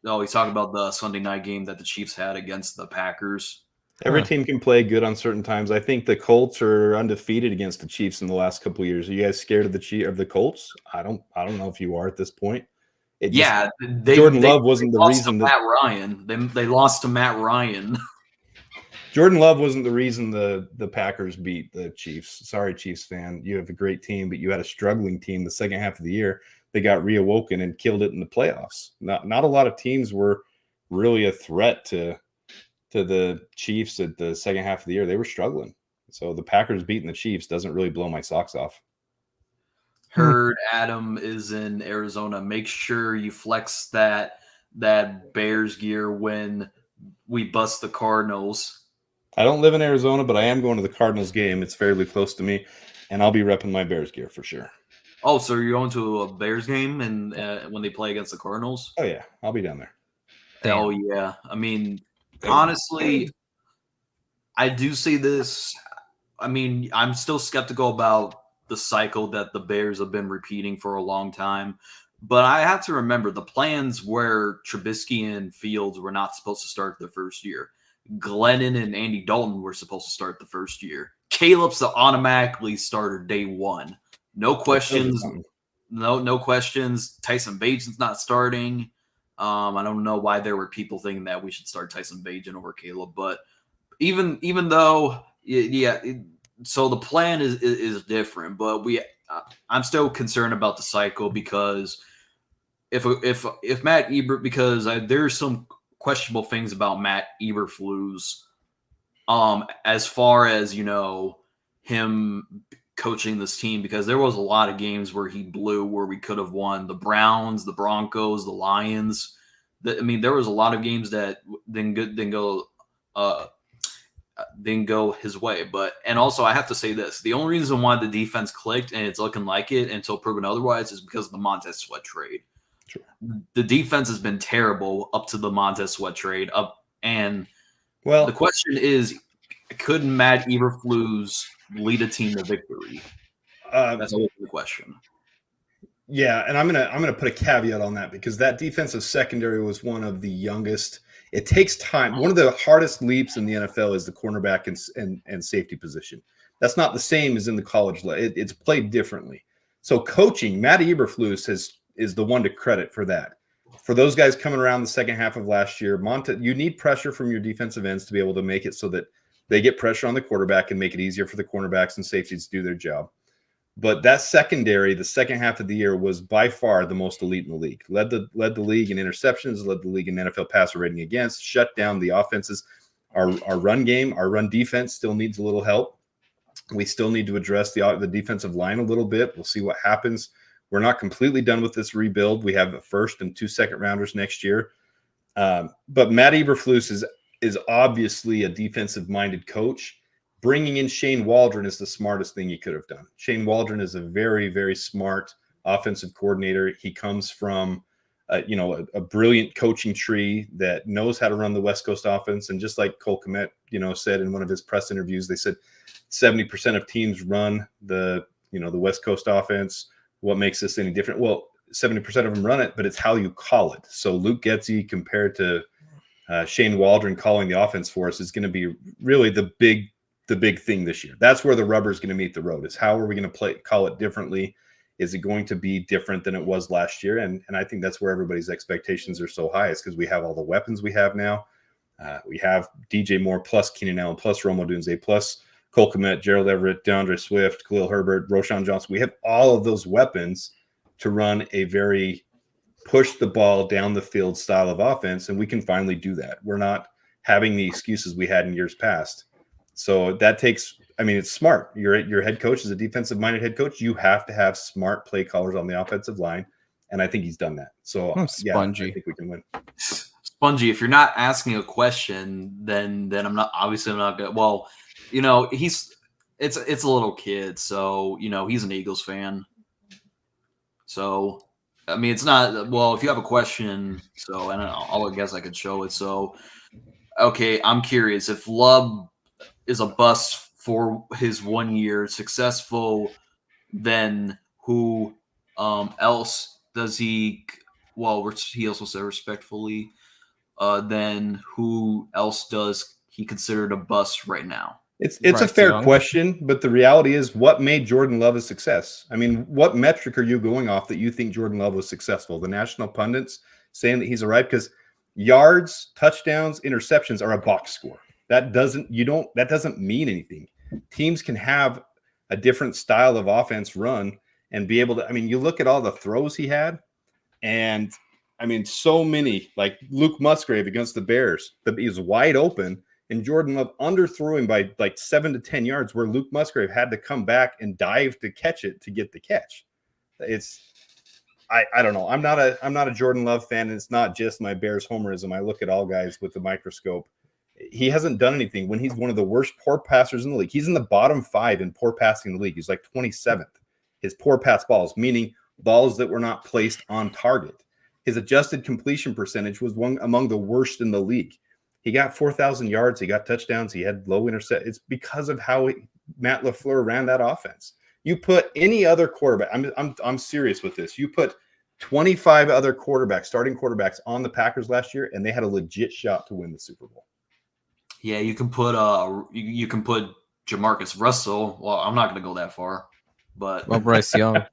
[SPEAKER 1] Oh, he's talking about the Sunday night game that the Chiefs had against the Packers.
[SPEAKER 2] Every team can play good on certain times. I think the Colts are undefeated against the Chiefs in the last couple of years. Are you guys scared of the Colts? I don't know if you are at this point. Jordan Love wasn't the reason.
[SPEAKER 1] Matt Ryan. They lost to Matt Ryan.
[SPEAKER 2] Jordan Love wasn't the reason the Packers beat the Chiefs. Sorry, Chiefs fan. You have a great team, but you had a struggling team the second half of the year. They got reawoken and killed it in the playoffs. Not a lot of teams were really a threat to the Chiefs at the second half of the year. They were struggling. So the Packers beating the Chiefs doesn't really blow my socks off.
[SPEAKER 1] Heard Adam is in Arizona. Make sure you flex that Bears gear when we bust the Cardinals.
[SPEAKER 2] I don't live in Arizona, but I am going to the Cardinals game. It's fairly close to me, and I'll be repping my Bears gear for sure.
[SPEAKER 1] Oh, so you're going to a Bears game and when they play against the Cardinals?
[SPEAKER 2] Oh, yeah. I'll be down there.
[SPEAKER 1] Oh, yeah. I mean, honestly, I do see this. I mean, I'm still skeptical about the cycle that the Bears have been repeating for a long time. But I have to remember the plans where Trubisky and Fields were not supposed to start the first year. Glennon and Andy Dalton were supposed to start the first year. Caleb's the automatically starter day one. No questions. No questions. Tyson Bajan's not starting. I don't know why there were people thinking that we should start Tyson Bagent over Caleb, but even though, so the plan is different, but I'm still concerned about the cycle because if Matt Ebert, because there's some questionable things about Matt Eberflus, as far as him coaching this team, because there was a lot of games where he blew where we could have won. The Browns, the Broncos, the Lions. There was a lot of games that didn't go his way. And also I have to say this: the only reason why the defense clicked and it's looking like it until proven otherwise is because of the Montez Sweat trade. Sure. The defense has been terrible up to the Montez Sweat trade and
[SPEAKER 2] Well,
[SPEAKER 1] the question is, could Matt Eberflus lead a team to victory? That's always the question.
[SPEAKER 2] Yeah, and I'm gonna put a caveat on that because that defensive secondary was one of the youngest. It takes time. One of the hardest leaps in the NFL is the cornerback and safety position. That's not the same as in the college. It's played differently. So coaching, Matt Eberflus is the one to credit for that. For those guys coming around the second half of last year, you need pressure from your defensive ends to be able to make it so that they get pressure on the quarterback and make it easier for the cornerbacks and safeties to do their job. But that secondary, the second half of the year, was by far the most elite in the league. Led the league in interceptions, led the league in NFL passer rating against, shut down the offenses. Our run game, our run defense still needs a little help. We still need to address the defensive line a little bit. We'll see what happens. We're not completely done with this rebuild. We have a first and 2 second rounders next year. But Matt Eberflus is obviously a defensive-minded coach. Bringing in Shane Waldron is the smartest thing he could have done. Shane Waldron is a very, very smart offensive coordinator. He comes from, a brilliant coaching tree that knows how to run the West Coast offense. And just like Cole Kmet, said in one of his press interviews, they said 70% of teams run the West Coast offense. What makes this any different? Well, 70% of them run it, but it's how you call it. So Luke Getsy compared to Shane Waldron calling the offense for us is going to be really the big thing this year. That's where the rubber is going to meet the road. Is how are we going to call it differently? Is it going to be different than it was last year? And I think that's where everybody's expectations are so high. Is because we have all the weapons we have now. We have DJ Moore plus Keenan Allen plus Rome Odunze plus Cole Kmet, Gerald Everett, DeAndre Swift, Khalil Herbert, Roshan Johnson. We have all of those weapons to run a very push the ball down the field style of offense, and we can finally do that. We're not having the excuses we had in years past. So that takes, it's smart. Your head coach is a defensive-minded head coach. You have to have smart play callers on the offensive line, and I think he's done that. So,
[SPEAKER 3] Spongy.
[SPEAKER 2] I think we can win.
[SPEAKER 1] Spongy, if you're not asking a question, then I'm not going to. Well, it's a little kid, so, he's an Eagles fan. So, it's not, well, if you have a question, so, I don't know, I guess I could show it. So, okay, I'm curious if Lubb is a bust for his 1 year, successful, then who else does he, he also said respectfully, then who else does he consider a bust right now?
[SPEAKER 2] It's a fair question, but the reality is, what made Jordan Love a success? What metric are you going off that you think Jordan Love was successful? The national pundits saying that he's all right? Because yards, touchdowns, interceptions are a box score. That doesn't mean anything. Teams can have a different style of offense run and be able to, you look at all the throws he had, and so many, like Luke Musgrave against the Bears, that he's wide open, and Jordan Love underthrew him by like 7 to 10 yards, where Luke Musgrave had to come back and dive to catch it to get the catch. I don't know. I'm not a Jordan Love fan, and it's not just my Bears homerism. I look at all guys with the microscope. He hasn't done anything when he's one of the worst poor passers in the league. He's in the bottom 5 in poor passing in the league. He's like 27th. His poor pass balls, meaning balls that were not placed on target. His adjusted completion percentage was one among the worst in the league. He got 4,000 yards. He got touchdowns. He had low intercept. It's because of how Matt LaFleur ran that offense. You put any other quarterback. I'm serious with this. You put 25 other starting quarterbacks on the Packers last year, and they had a legit shot to win the Super Bowl.
[SPEAKER 1] Yeah, you can put Jamarcus Russell. Well, I'm not going to go that far, but
[SPEAKER 3] Bryce Young.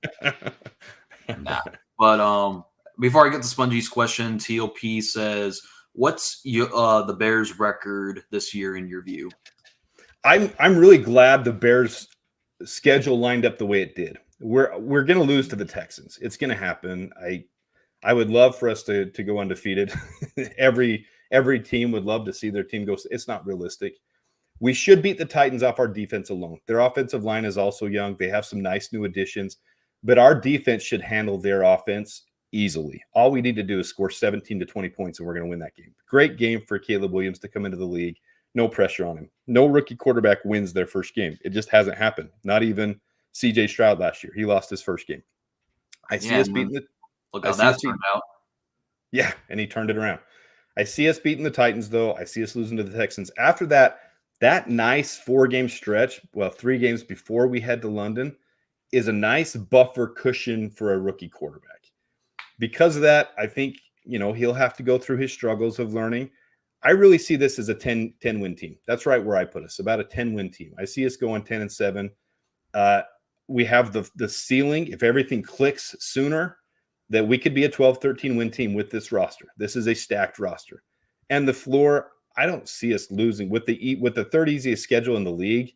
[SPEAKER 1] Nah. But before I get to Spongy's question, TOP says, "What's the Bears' record this year in your view?"
[SPEAKER 2] I'm really glad the Bears' schedule lined up the way it did. We're going to lose to the Texans. It's going to happen. I would love for us to go undefeated. Every team would love to see their team go. It's not realistic. We should beat the Titans off our defense alone. Their offensive line is also young. They have some nice new additions, but our defense should handle their offense easily. All we need to do is score 17 to 20 points, and we're going to win that game. Great game for Caleb Williams to come into the league. No pressure on him. No rookie quarterback wins their first game. It just hasn't happened. Not even CJ Stroud last year. He lost his first game. I see us beating the.
[SPEAKER 1] Look how that turned out.
[SPEAKER 2] Yeah, and he turned it around. I see us beating the Titans, though. I see us losing to the Texans. After that nice 4-game stretch, 3 games before we head to London, is a nice buffer cushion for a rookie quarterback. Because of that, I think, he'll have to go through his struggles of learning. I really see this as a 10-win team. That's right where I put us, about a 10-win team. I see us going 10-7. We have the ceiling, if everything clicks sooner, that we could be a 12-13 win team with this roster. This is a stacked roster. And the floor, I don't see us losing with the third easiest schedule in the league.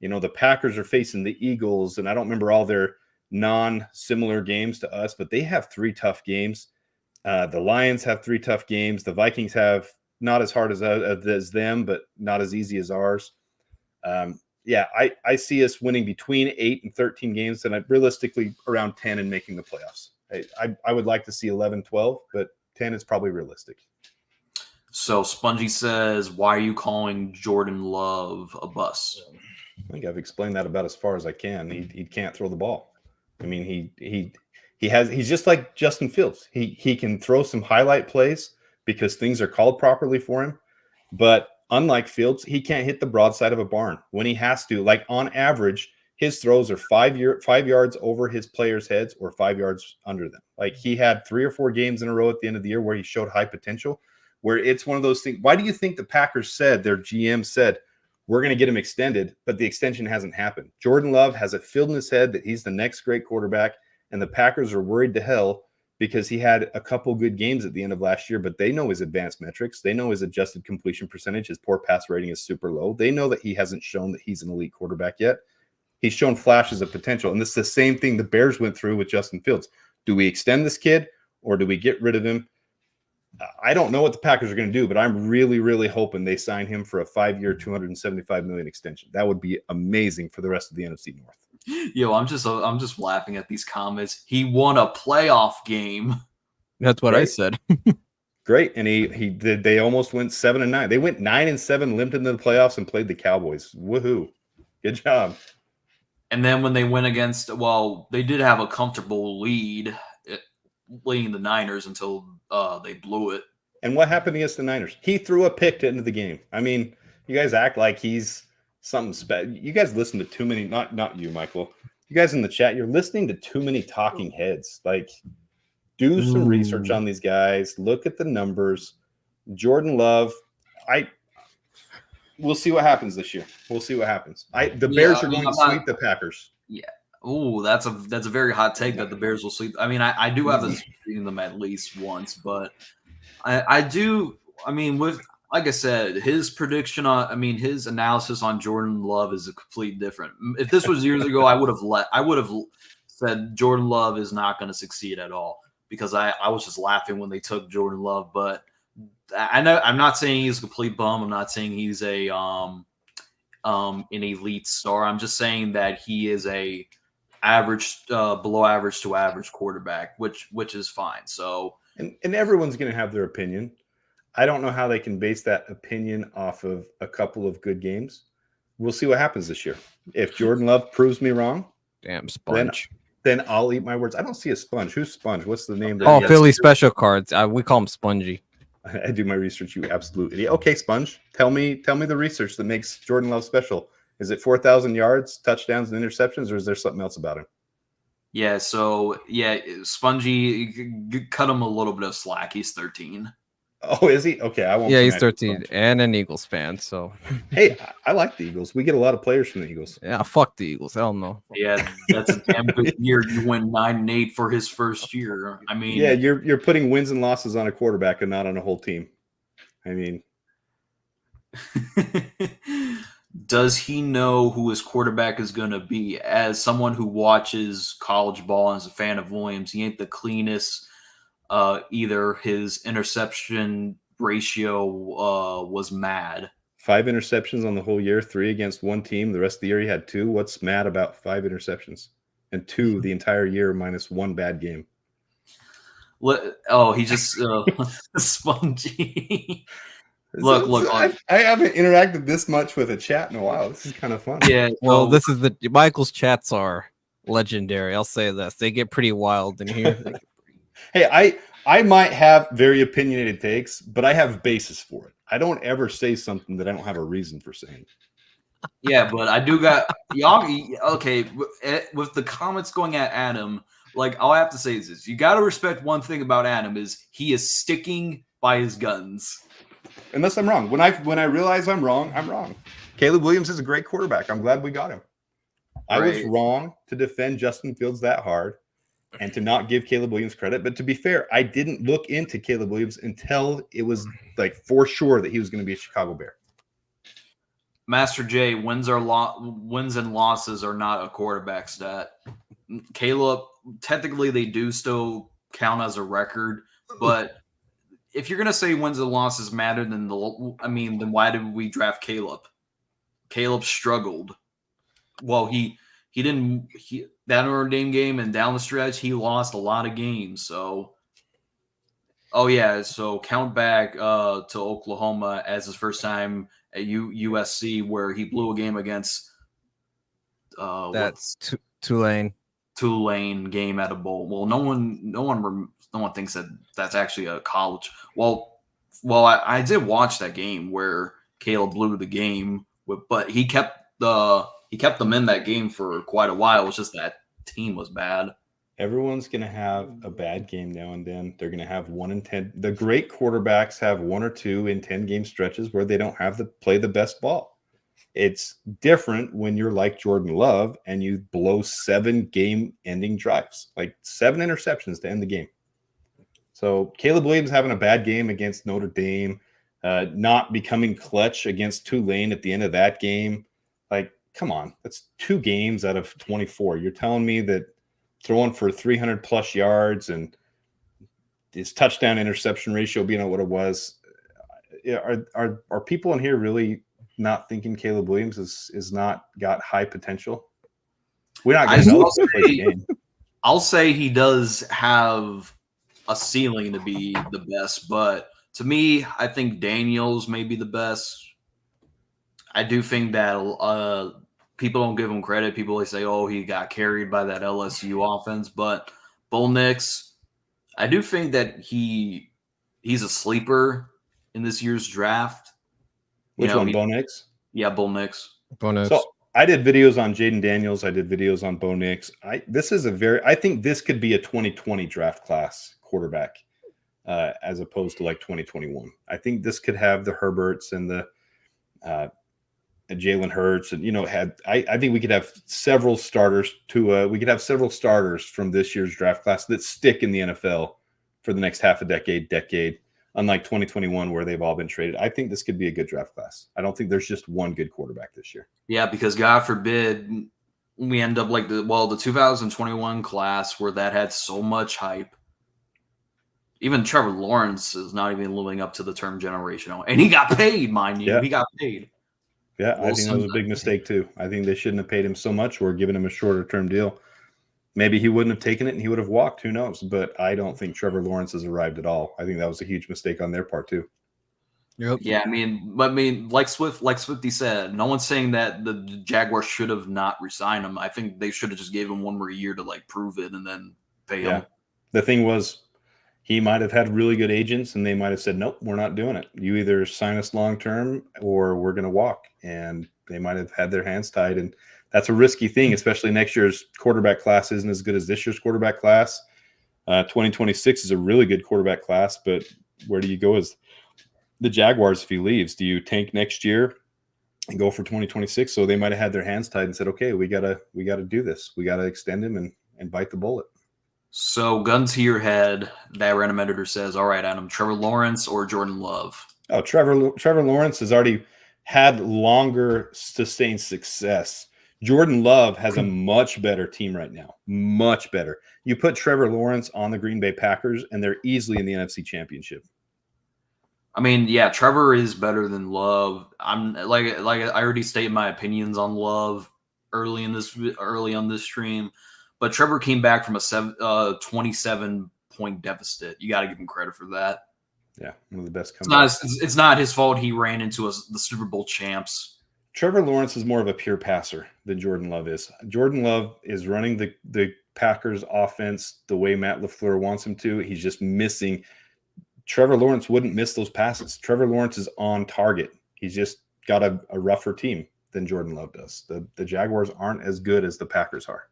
[SPEAKER 2] The Packers are facing the Eagles, and I don't remember all their non-similar games to us, but they have 3 tough games. The Lions have 3 tough games. The Vikings have not as hard as them, but not as easy as ours. I see us winning between 8 and 13 games, and realistically around 10 and making the playoffs. I would like to see 11, 12, but 10 is probably realistic.
[SPEAKER 1] So Spongy says, why are you calling Jordan Love a bust?
[SPEAKER 2] I think I've explained that about as far as I can. He can't throw the ball. I mean, he's just like Justin Fields. He can throw some highlight plays because things are called properly for him. But unlike Fields, he can't hit the broadside of a barn when he has to. Like on average, his throws are 5 yards over his players' heads or 5 yards under them. Like he had 3 or 4 games in a row at the end of the year where he showed high potential, where it's one of those things. Why do you think the Packers their GM said, we're going to get him extended, but the extension hasn't happened? Jordan Love has it filled in his head that he's the next great quarterback, and the Packers are worried to hell because he had a couple good games at the end of last year, but they know his advanced metrics. They know his adjusted completion percentage. His poor pass rating is super low. They know that he hasn't shown that he's an elite quarterback yet. He's shown flashes of potential, and this is the same thing the Bears went through with Justin Fields. Do we extend this kid, or do we get rid of him? I don't know what the Packers are going to do, but I'm really, really hoping they sign him for a 5-year, $275 million extension. That would be amazing for the rest of the NFC North.
[SPEAKER 1] Yo, I'm just laughing at these comments. He won a playoff game.
[SPEAKER 3] That's what I said.
[SPEAKER 2] Great, and they almost went 7-9. They went 9-7, limped into the playoffs, and played the Cowboys. Woohoo! Good job.
[SPEAKER 1] And then when they went against, they did have a comfortable lead, leading the Niners until they blew it.
[SPEAKER 2] And what happened against the Niners? He threw a pick to end the game. I mean, you guys act like he's something special. You guys listen to too many, not you, Michael. You guys in the chat, you're listening to too many talking heads. Like, do some research on these guys. Look at the numbers. Jordan Love, we'll see what happens this year. We'll see what happens. The Bears are going to sweep the Packers.
[SPEAKER 1] Yeah. Oh, that's a very hot take that the Bears will sweep. I mean, I do have us beating them at least once, but I do. I mean, with like I said, his prediction his analysis on Jordan Love is a complete different. If this was years ago, I would have said Jordan Love is not going to succeed at all because I was just laughing when they took Jordan Love. But I know I'm not saying he's a complete bum. I'm not saying he's an elite star. I'm just saying that he is a average, below average to average quarterback, which is fine. So
[SPEAKER 2] and everyone's going to have their opinion. I don't know how they can base that opinion off of a couple of good games. We'll see what happens this year. If Jordan Love proves me wrong,
[SPEAKER 3] damn sponge,
[SPEAKER 2] then I'll eat my words. I don't see a sponge. Who's Sponge? What's the name?
[SPEAKER 3] Philly special cards. We call him Spongy.
[SPEAKER 2] I do my research. You absolute idiot. Okay, Sponge. Tell me the research that makes Jordan Love special. Is it 4,000 yards, touchdowns, and interceptions, or is there something else about him?
[SPEAKER 1] Yeah. So Spongy, cut him a little bit of slack. He's 13.
[SPEAKER 2] Oh, is he? Okay, I won't.
[SPEAKER 3] Yeah, he's 13 and an Eagles fan. So,
[SPEAKER 2] hey, I like the Eagles. We get a lot of players from the Eagles.
[SPEAKER 3] Yeah, fuck the Eagles. Hell no.
[SPEAKER 1] Yeah, that's a damn good year. You went 9-8 for his first year. I mean,
[SPEAKER 2] yeah, you're putting wins and losses on a quarterback and not on a whole team. I mean,
[SPEAKER 1] does he know who his quarterback is going to be? As someone who watches college ball and is a fan of Williams, he ain't the cleanest. Either his interception ratio was mad.
[SPEAKER 2] 5 interceptions on the whole year, 3 against one team. The rest of the year he had 2. What's mad about 5 interceptions? And 2 the entire year minus 1 bad game.
[SPEAKER 1] He just Spongy. Look.
[SPEAKER 2] I haven't interacted this much with a chat in a while. This is kind of fun.
[SPEAKER 1] Yeah.
[SPEAKER 3] Well, this is Michael's chats are legendary. I'll say this. They get pretty wild in here.
[SPEAKER 2] Hey, I might have very opinionated takes, but I have basis for it. I don't ever say something that I don't have a reason for saying.
[SPEAKER 1] Yeah, but I do got y'all. Okay, with the comments going at Adam, like all I have to say is this: you got to respect one thing about Adam is he is sticking by his guns.
[SPEAKER 2] Unless I'm wrong. When I realize I'm wrong, I'm wrong. Caleb Williams is a great quarterback. I'm glad we got him. I was wrong to defend Justin Fields that hard and to not give Caleb Williams credit. But to be fair, I didn't look into Caleb Williams until it was like for sure that he was going to be a Chicago Bear.
[SPEAKER 1] Master J, wins and losses are not a quarterback stat. Caleb, technically they do still count as a record, but if you're gonna say wins and losses matter, then why did we draft Caleb? Caleb struggled. Well, he didn't. That Notre Dame game and down the stretch, he lost a lot of games. So, so count back to Oklahoma as his first time at USC, where he blew a game against
[SPEAKER 3] that's Tulane.
[SPEAKER 1] Tulane game at a bowl. Well, no one thinks that that's actually a college. Well, I did watch that game where Caleb blew the game, but he kept them in that game for quite a while. It's just that team was bad.
[SPEAKER 2] Everyone's going to have a bad game now and then. They're going to have 1 in 10. The great quarterbacks have 1 or 2 in 10-game stretches where they don't have to play the best ball. It's different when you're like Jordan Love and you blow 7 game-ending drives, like 7 interceptions to end the game. So Caleb Williams having a bad game against Notre Dame, not becoming clutch against Tulane at the end of that game. Like, come on, that's 2 games out of 24. You're telling me that throwing for 300-plus yards and his touchdown interception ratio being what it was, are people in here really not thinking Caleb Williams is not got high potential? We're not going to know the game.
[SPEAKER 1] I'll say he does have a ceiling to be the best, but to me, I think Daniels may be the best. I do think that people don't give him credit. People always say, "Oh, he got carried by that LSU offense," but Bo Nix, I do think that he's a sleeper in this year's draft.
[SPEAKER 2] Which one, Bo Nix?
[SPEAKER 1] Yeah, Bo Nix.
[SPEAKER 2] So I did videos on Jaden Daniels. I did videos on Bo Nix. I think this could be a 2020 draft class quarterback as opposed to like 2021. I think this could have the Herberts and the Jalen Hurts, and I think we could have several starters from this year's draft class that stick in the NFL for the next half a decade. Unlike 2021, where they've all been traded. I think this could be a good draft class. I don't think there's just one good quarterback this year.
[SPEAKER 1] Yeah, because God forbid we end up like the 2021 class where that had so much hype. Even Trevor Lawrence is not even living up to the term generational. And he got paid, mind you. Yeah. He got paid.
[SPEAKER 2] Yeah, I think that was a big mistake too. I think they shouldn't have paid him so much or given him a shorter term deal. Maybe he wouldn't have taken it and he would have walked. Who knows? But I don't think Trevor Lawrence has arrived at all. I think that was a huge mistake on their part too.
[SPEAKER 3] Yep.
[SPEAKER 1] Yeah, I mean, like Swifty said, no one's saying that the Jaguars should have not resigned him. I think they should have just gave him one more year to like prove it and then pay him.
[SPEAKER 2] The thing was, he might have had really good agents and they might have said, nope, we're not doing it. You either sign us long term or we're going to walk. And they might have had their hands tied. And that's a risky thing, especially next year's quarterback class isn't as good as this year's quarterback class. 2026 is a really good quarterback class, but where do you go as the Jaguars if he leaves? Do you tank next year and go for 2026? So they might have had their hands tied and said, okay, we gotta do this. We gotta extend him and bite the bullet.
[SPEAKER 1] So gun to your head, that random editor says, all right, Adam, Trevor Lawrence or Jordan Love?
[SPEAKER 2] Oh, Trevor Lawrence has already had longer sustained success. Jordan Love has a much better team right now. Much better. You put Trevor Lawrence on the Green Bay Packers, and they're easily in the NFC Championship.
[SPEAKER 1] I mean, yeah, Trevor is better than Love. I'm like I already stated my opinions on Love early on this stream, but Trevor came back from a 27-point deficit. You got to give him credit for that.
[SPEAKER 2] Yeah, one of the best comebacks.
[SPEAKER 1] It's not his fault he ran into the Super Bowl champs.
[SPEAKER 2] Trevor Lawrence is more of a pure passer than Jordan Love is. Jordan Love is running the Packers offense the way Matt LaFleur wants him to. He's just missing. Trevor Lawrence wouldn't miss those passes. Trevor Lawrence is on target. He's just got a rougher team than Jordan Love does. The Jaguars aren't as good as the Packers are.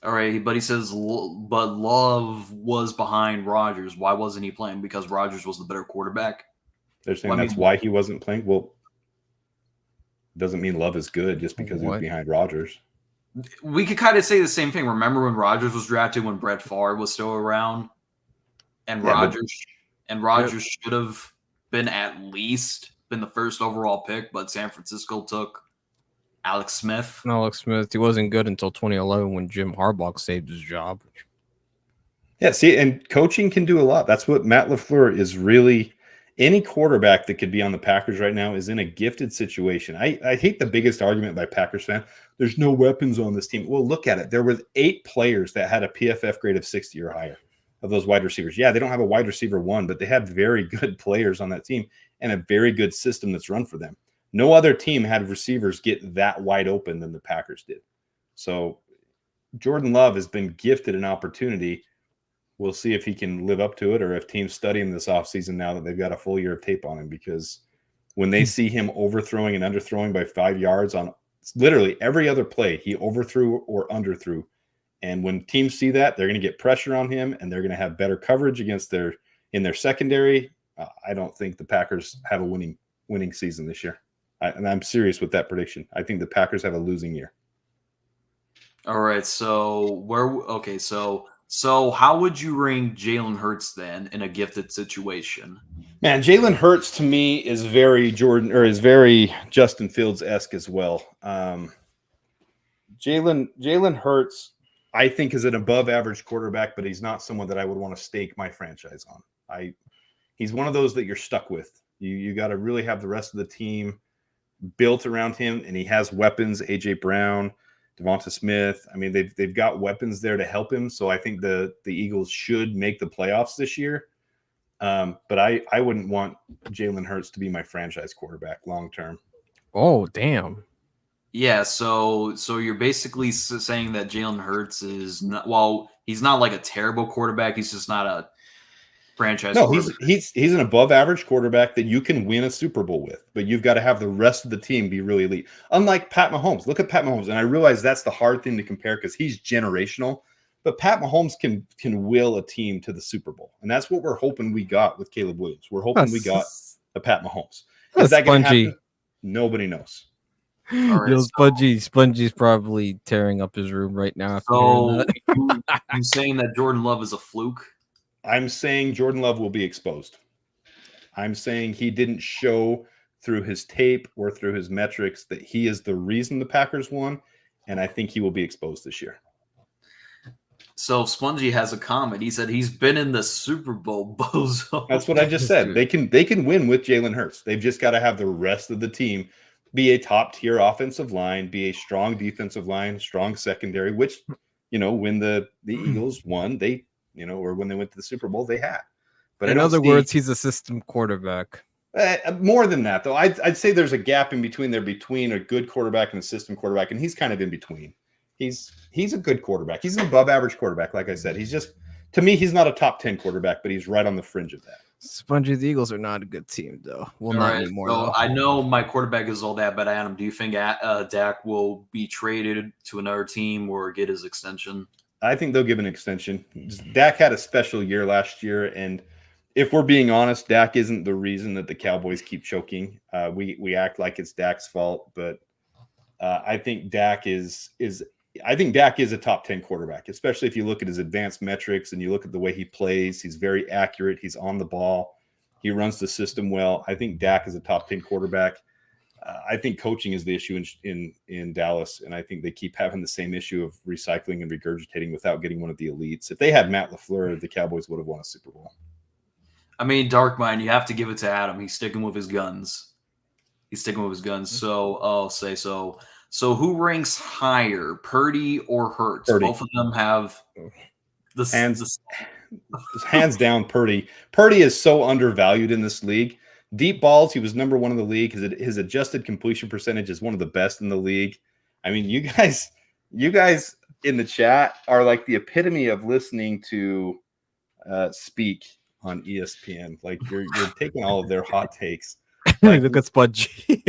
[SPEAKER 1] All right, but he says, but Love was behind Rodgers. Why wasn't he playing? Because Rodgers was the better quarterback.
[SPEAKER 2] They're saying that's why he wasn't playing. Well, doesn't mean Love is good just because he was behind Rodgers.
[SPEAKER 1] We could kind of say the same thing. Remember when Rodgers was drafted when Brett Favre was still around, and Rodgers should have been at least been the first overall pick, but San Francisco took Alex Smith.
[SPEAKER 3] He wasn't good until 2011 when Jim Harbaugh saved his job.
[SPEAKER 2] Yeah, see, and coaching can do a lot. That's what Matt LaFleur is really. Any quarterback that could be on the Packers right now is in a gifted situation. I hate the biggest argument by Packers fan. There's no weapons on this team. Well, look at it. There were 8 players that had a PFF grade of 60 or higher of those wide receivers. Yeah, they don't have a wide receiver 1, but they have very good players on that team and a very good system that's run for them. No other team had receivers get that wide open than the Packers did. So Jordan Love has been gifted an opportunity. We'll see if he can live up to it or if teams study him this offseason now that they've got a full year of tape on him, because when they see him overthrowing and underthrowing by 5 yards on literally every other play, he overthrew or underthrew. And when teams see that, they're going to get pressure on him and they're going to have better coverage against in their secondary. I don't think the Packers have a winning season this year. And I'm serious with that prediction. I think the Packers have a losing year.
[SPEAKER 1] All right. So So how would you rank Jalen Hurts then in a gifted situation?
[SPEAKER 2] Man, Jalen Hurts to me is very Justin Fields-esque as well. Jalen Hurts, I think, is an above-average quarterback, but he's not someone that I would want to stake my franchise on. He's one of those that you're stuck with. You got to really have the rest of the team built around him, and he has weapons. A.J. Brown, Devonta Smith. I mean, they've got weapons there to help him. So I think the Eagles should make the playoffs this year. But I wouldn't want Jalen Hurts to be my franchise quarterback long term.
[SPEAKER 3] Oh, damn.
[SPEAKER 1] Yeah, so you're basically saying that Jalen Hurts is not, well, he's not like a terrible quarterback. He's just not a franchise quarterback.
[SPEAKER 2] He's an above average quarterback that you can win a Super Bowl with, but you've got to have the rest of the team be really elite. Unlike Pat Mahomes. Look at Pat Mahomes, and I realize that's the hard thing to compare because he's generational, but Pat Mahomes can will a team to the Super Bowl, and that's what we're hoping we got with Caleb Williams. We're hoping we got a Pat Mahomes. Is that going to happen? Nobody knows.
[SPEAKER 3] Right, Spongy's probably tearing up his room right now.
[SPEAKER 1] So you saying that Jordan Love is a fluke?
[SPEAKER 2] I'm saying Jordan Love will be exposed. I'm saying he didn't show through his tape or through his metrics that he is the reason the Packers won, and I think he will be exposed this year.
[SPEAKER 1] So Spongy has a comment. He said he's been in the Super Bowl, bozo.
[SPEAKER 2] That's what I just said. They can win with Jalen Hurts. They've just got to have the rest of the team be a top-tier offensive line, be a strong defensive line, strong secondary, which, when the Eagles won, they or when they went to the Super Bowl, they had. But
[SPEAKER 3] in other words, he's a system quarterback.
[SPEAKER 2] More than that, though. I'd say there's a gap in between between a good quarterback and a system quarterback, and he's kind of in between. He's a good quarterback. He's an above-average quarterback, like I said. He's just, to me, he's not a top 10 quarterback, but he's right on the fringe of that.
[SPEAKER 3] Spongy, the Eagles are not a good team, though. Well, not anymore.
[SPEAKER 1] So I know my quarterback is all that, but Adam, do you think Dak will be traded to another team or get his extension?
[SPEAKER 2] I think they'll give an extension. Dak had a special year last year, and if we're being honest, Dak isn't the reason that the Cowboys keep choking. We act like it's Dak's fault, but I think Dak is a top 10 quarterback, especially if you look at his advanced metrics and you look at the way he plays. He's very accurate. He's on the ball. He runs the system well. I think Dak is a top 10 quarterback. I think coaching is the issue in Dallas, and I think they keep having the same issue of recycling and regurgitating without getting one of the elites. If they had Matt LaFleur, the Cowboys would have won a Super Bowl.
[SPEAKER 1] I mean, Darkmind, you have to give it to Adam. He's sticking with his guns. So I'll say so. So who ranks higher, Purdy or Hurts?
[SPEAKER 2] Purdy.
[SPEAKER 1] Both of them have
[SPEAKER 2] hands down Purdy. Purdy is so undervalued in this league Deep balls, he was number 1 in the league. His adjusted completion percentage is one of the best in the league. I mean, you guys in the chat are like the epitome of listening to speak on ESPN. Like you're taking all of their hot takes. Like
[SPEAKER 3] Look at Spudgy.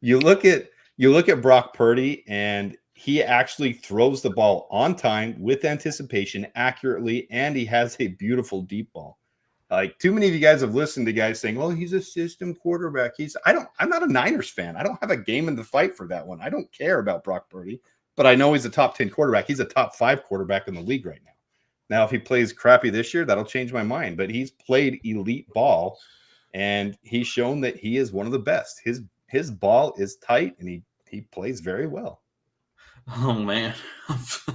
[SPEAKER 2] you look at Brock Purdy, and he actually throws the ball on time with anticipation accurately, and he has a beautiful deep ball. Like too many of you guys have listened to guys saying, "Oh, he's a system quarterback." I'm not a Niners fan. I don't have a game in the fight for that one. I don't care about Brock Purdy, but I know he's a top 10 quarterback. He's a top 5 quarterback in the league right now. Now, if he plays crappy this year, that'll change my mind. But he's played elite ball, and he's shown that he is one of the best. His ball is tight, and he plays very well.
[SPEAKER 1] Oh man,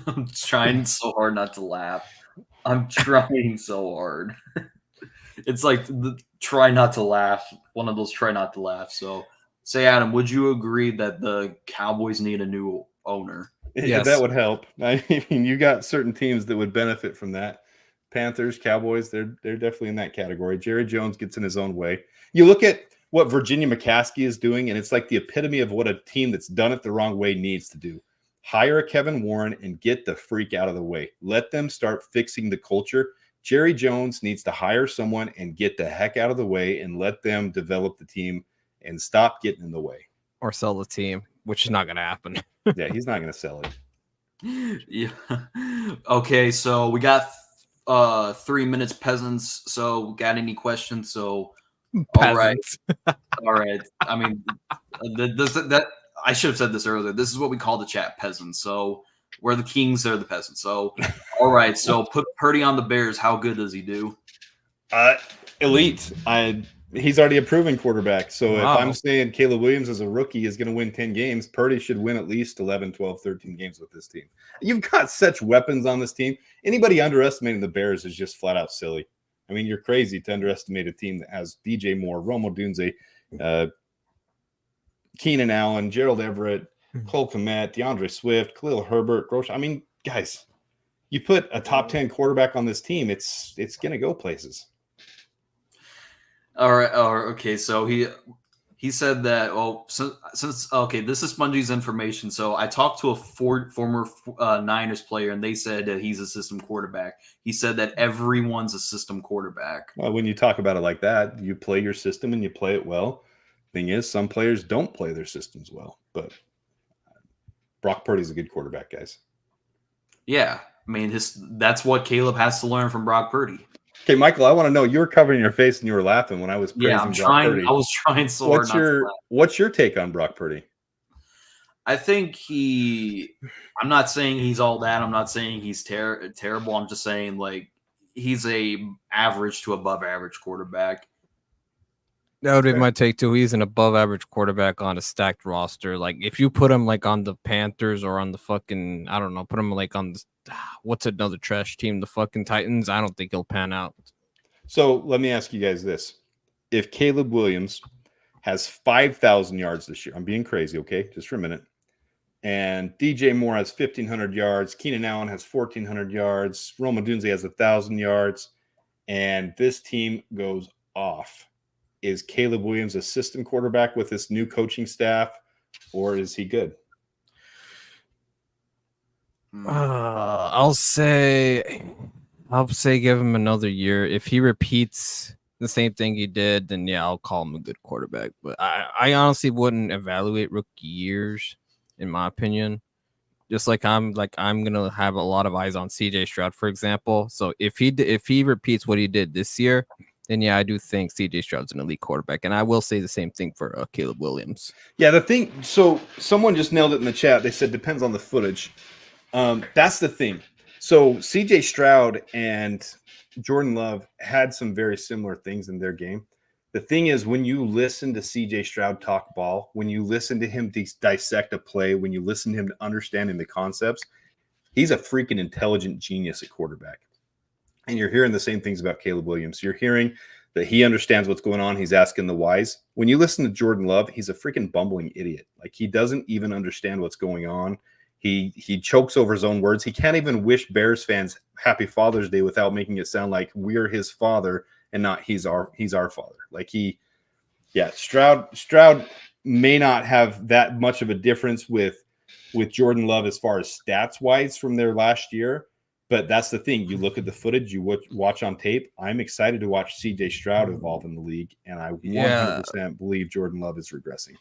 [SPEAKER 1] I'm trying so hard not to laugh. I'm trying so hard. It's like try not to laugh. One of those try not to laugh. So, say, Adam, would you agree that the Cowboys need a new owner?
[SPEAKER 2] Yes. That would help. I mean, you got certain teams that would benefit from that. Panthers, Cowboys, they're definitely in that category. Jerry Jones gets in his own way. You look at what Virginia McCaskey is doing, and it's like the epitome of what a team that's done it the wrong way needs to do. Hire a Kevin Warren and get the freak out of the way. Let them start fixing the culture. Jerry Jones needs to hire someone and get the heck out of the way and let them develop the team and stop getting in the way.
[SPEAKER 3] Or sell the team, which is not going to happen.
[SPEAKER 2] Yeah, he's not going to sell it.
[SPEAKER 1] Yeah. Okay, so we got 3 minutes, peasants. So, got any questions? So,
[SPEAKER 3] Peasants.
[SPEAKER 1] All right. I mean, that I should have said this earlier. This is what we call the chat, peasants. So, we're the kings, they're the peasants. So, all right. So, put Purdy on the Bears. How good does he do?
[SPEAKER 2] Elite. He's already a proven quarterback. So
[SPEAKER 3] Wow.
[SPEAKER 2] If I'm saying Caleb Williams as a rookie is going to win 10 games, Purdy should win at least 11, 12, 13 games with this team. You've got such weapons on this team. Anybody underestimating the Bears is just flat out silly. I mean, you're crazy to underestimate a team that has DJ Moore, Romo Dunze, Keenan Allen, Gerald Everett, Cole Kmet, DeAndre Swift, Khalil Herbert, Grosh. I mean, guys, you put a top 10 quarterback on this team, it's going to go places.
[SPEAKER 1] All right. Okay. So he said that. Well, since okay, this is Spongy's information. So I talked to a former Niners player, and they said that he's a system quarterback. He said that everyone's a system quarterback.
[SPEAKER 2] Well, when you talk about it like that, you play your system and you play it well. Thing is, some players don't play their systems well, but Brock Purdy's a good quarterback, guys.
[SPEAKER 1] Yeah, I mean, that's what Caleb has to learn from Brock Purdy.
[SPEAKER 2] Okay, Michael, I want to know, you were covering your face and you were laughing when I was praising Brock Purdy.
[SPEAKER 1] I was trying so hard.
[SPEAKER 2] What's your take on Brock Purdy?
[SPEAKER 1] I think I'm not saying he's all that. I'm not saying he's terrible. I'm just saying, like, he's a average to above average quarterback.
[SPEAKER 3] That would be my take too. He's an above average quarterback on a stacked roster. Like if you put him like on the Panthers or on the fucking, I don't know, put him like on what's another trash team, the fucking Titans, I don't think he'll pan out.
[SPEAKER 2] So let me ask you guys this. If Caleb Williams has 5,000 yards this year, I'm being crazy, okay? Just for a minute. And DJ Moore has 1,500 yards. Keenan Allen has 1,400 yards. Roma Dunze has 1,000 yards. And this team goes off. Is Caleb Williams a system quarterback with this new coaching staff, or is he good?
[SPEAKER 3] I'll say give him another year. If he repeats the same thing he did, then yeah, I'll call him a good quarterback. But I honestly wouldn't evaluate rookie years, in my opinion. Just like I'm gonna have a lot of eyes on CJ Stroud, for example. So if he repeats what he did this year, then yeah, I do think CJ Stroud's an elite quarterback, and I will say the same thing for Caleb Williams.
[SPEAKER 2] Yeah, the thing. So someone just nailed it in the chat. They said depends on the footage. That's the thing. So CJ Stroud and Jordan Love had some very similar things in their game. The thing is, when you listen to CJ Stroud talk ball, when you listen to him dissect a play, when you listen to him understanding the concepts, he's a freaking intelligent genius at quarterback. And you're hearing the same things about Caleb Williams. You're hearing that he understands what's going on. He's asking the whys. When you listen to Jordan Love, he's a freaking bumbling idiot. Like, he doesn't even understand what's going on. He chokes over his own words. He can't even wish Bears fans Happy Father's Day without making it sound like we're his father and not he's our father. Like Stroud may not have that much of a difference with Jordan Love as far as stats wise from their last year. But that's the thing. You look at the footage, you watch on tape. I'm excited to watch CJ Stroud evolve in the league, and I 100% believe Jordan Love is regressing.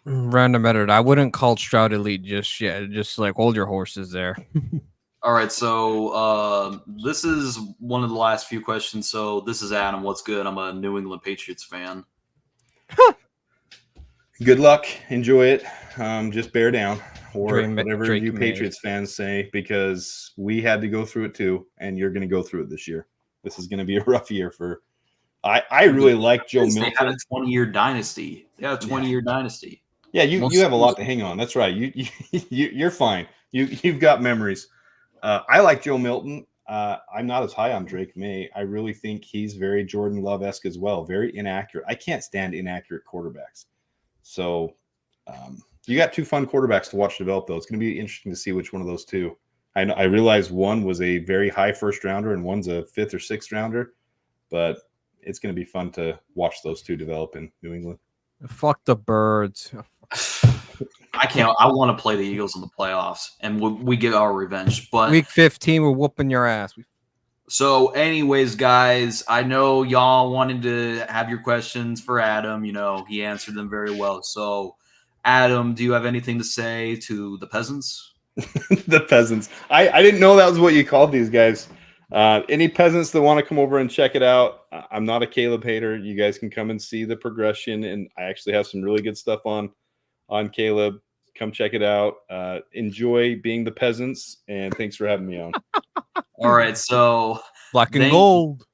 [SPEAKER 3] Random edit. I wouldn't call Stroud elite just yet. Just like hold your horses there.
[SPEAKER 1] All right, so this is one of the last few questions. So this is Adam. What's good? I'm a New England Patriots fan.
[SPEAKER 2] Good luck. Enjoy it. Just bear down. Or whatever
[SPEAKER 3] Drake
[SPEAKER 2] you
[SPEAKER 3] May.
[SPEAKER 2] Patriots fans say, because we had to go through it too, and you're going to go through it this year. This is going to be a rough year for. I really like Joe Milton.
[SPEAKER 1] They had a 20-year dynasty. Yeah, 20-year dynasty.
[SPEAKER 2] Yeah, you have a lot to hang on. That's right. You're fine. You've got memories. I like Joe Milton. I'm not as high on Drake May. I really think he's very Jordan Love-esque as well. Very inaccurate. I can't stand inaccurate quarterbacks. So. You got two fun quarterbacks to watch develop, though. It's going to be interesting to see which one of those two. I realize one was a very high first rounder and one's a 5th or 6th rounder, but it's going to be fun to watch those two develop in New England.
[SPEAKER 3] Fuck the Birds.
[SPEAKER 1] I can't. I want to play the Eagles in the playoffs, and we get our revenge. But
[SPEAKER 3] Week 15, we're whooping your ass.
[SPEAKER 1] So, anyways, guys, I know y'all wanted to have your questions for Adam. You know, he answered them very well. So, Adam, do you have anything to say to the peasants?
[SPEAKER 2] The peasants. I didn't know that was what you called these guys. Any peasants that want to come over and check it out, I'm not a Caleb hater. You guys can come and see the progression, and I actually have some really good stuff on Caleb. Come check it out. Enjoy being the peasants, and thanks for having me on.
[SPEAKER 1] All right, so
[SPEAKER 3] Black and gold.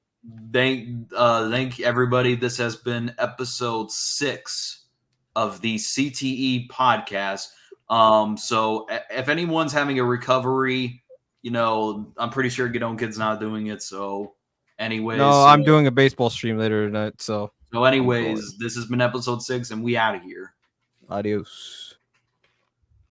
[SPEAKER 1] Thank everybody. This has been episode 6 of the CTE podcast. So if anyone's having a recovery, you know, I'm pretty sure Gedon Kid's not doing it. So anyways.
[SPEAKER 3] No, I'm doing a baseball stream later tonight. So
[SPEAKER 1] anyways, this has been episode 6 and we out of here.
[SPEAKER 3] Adios.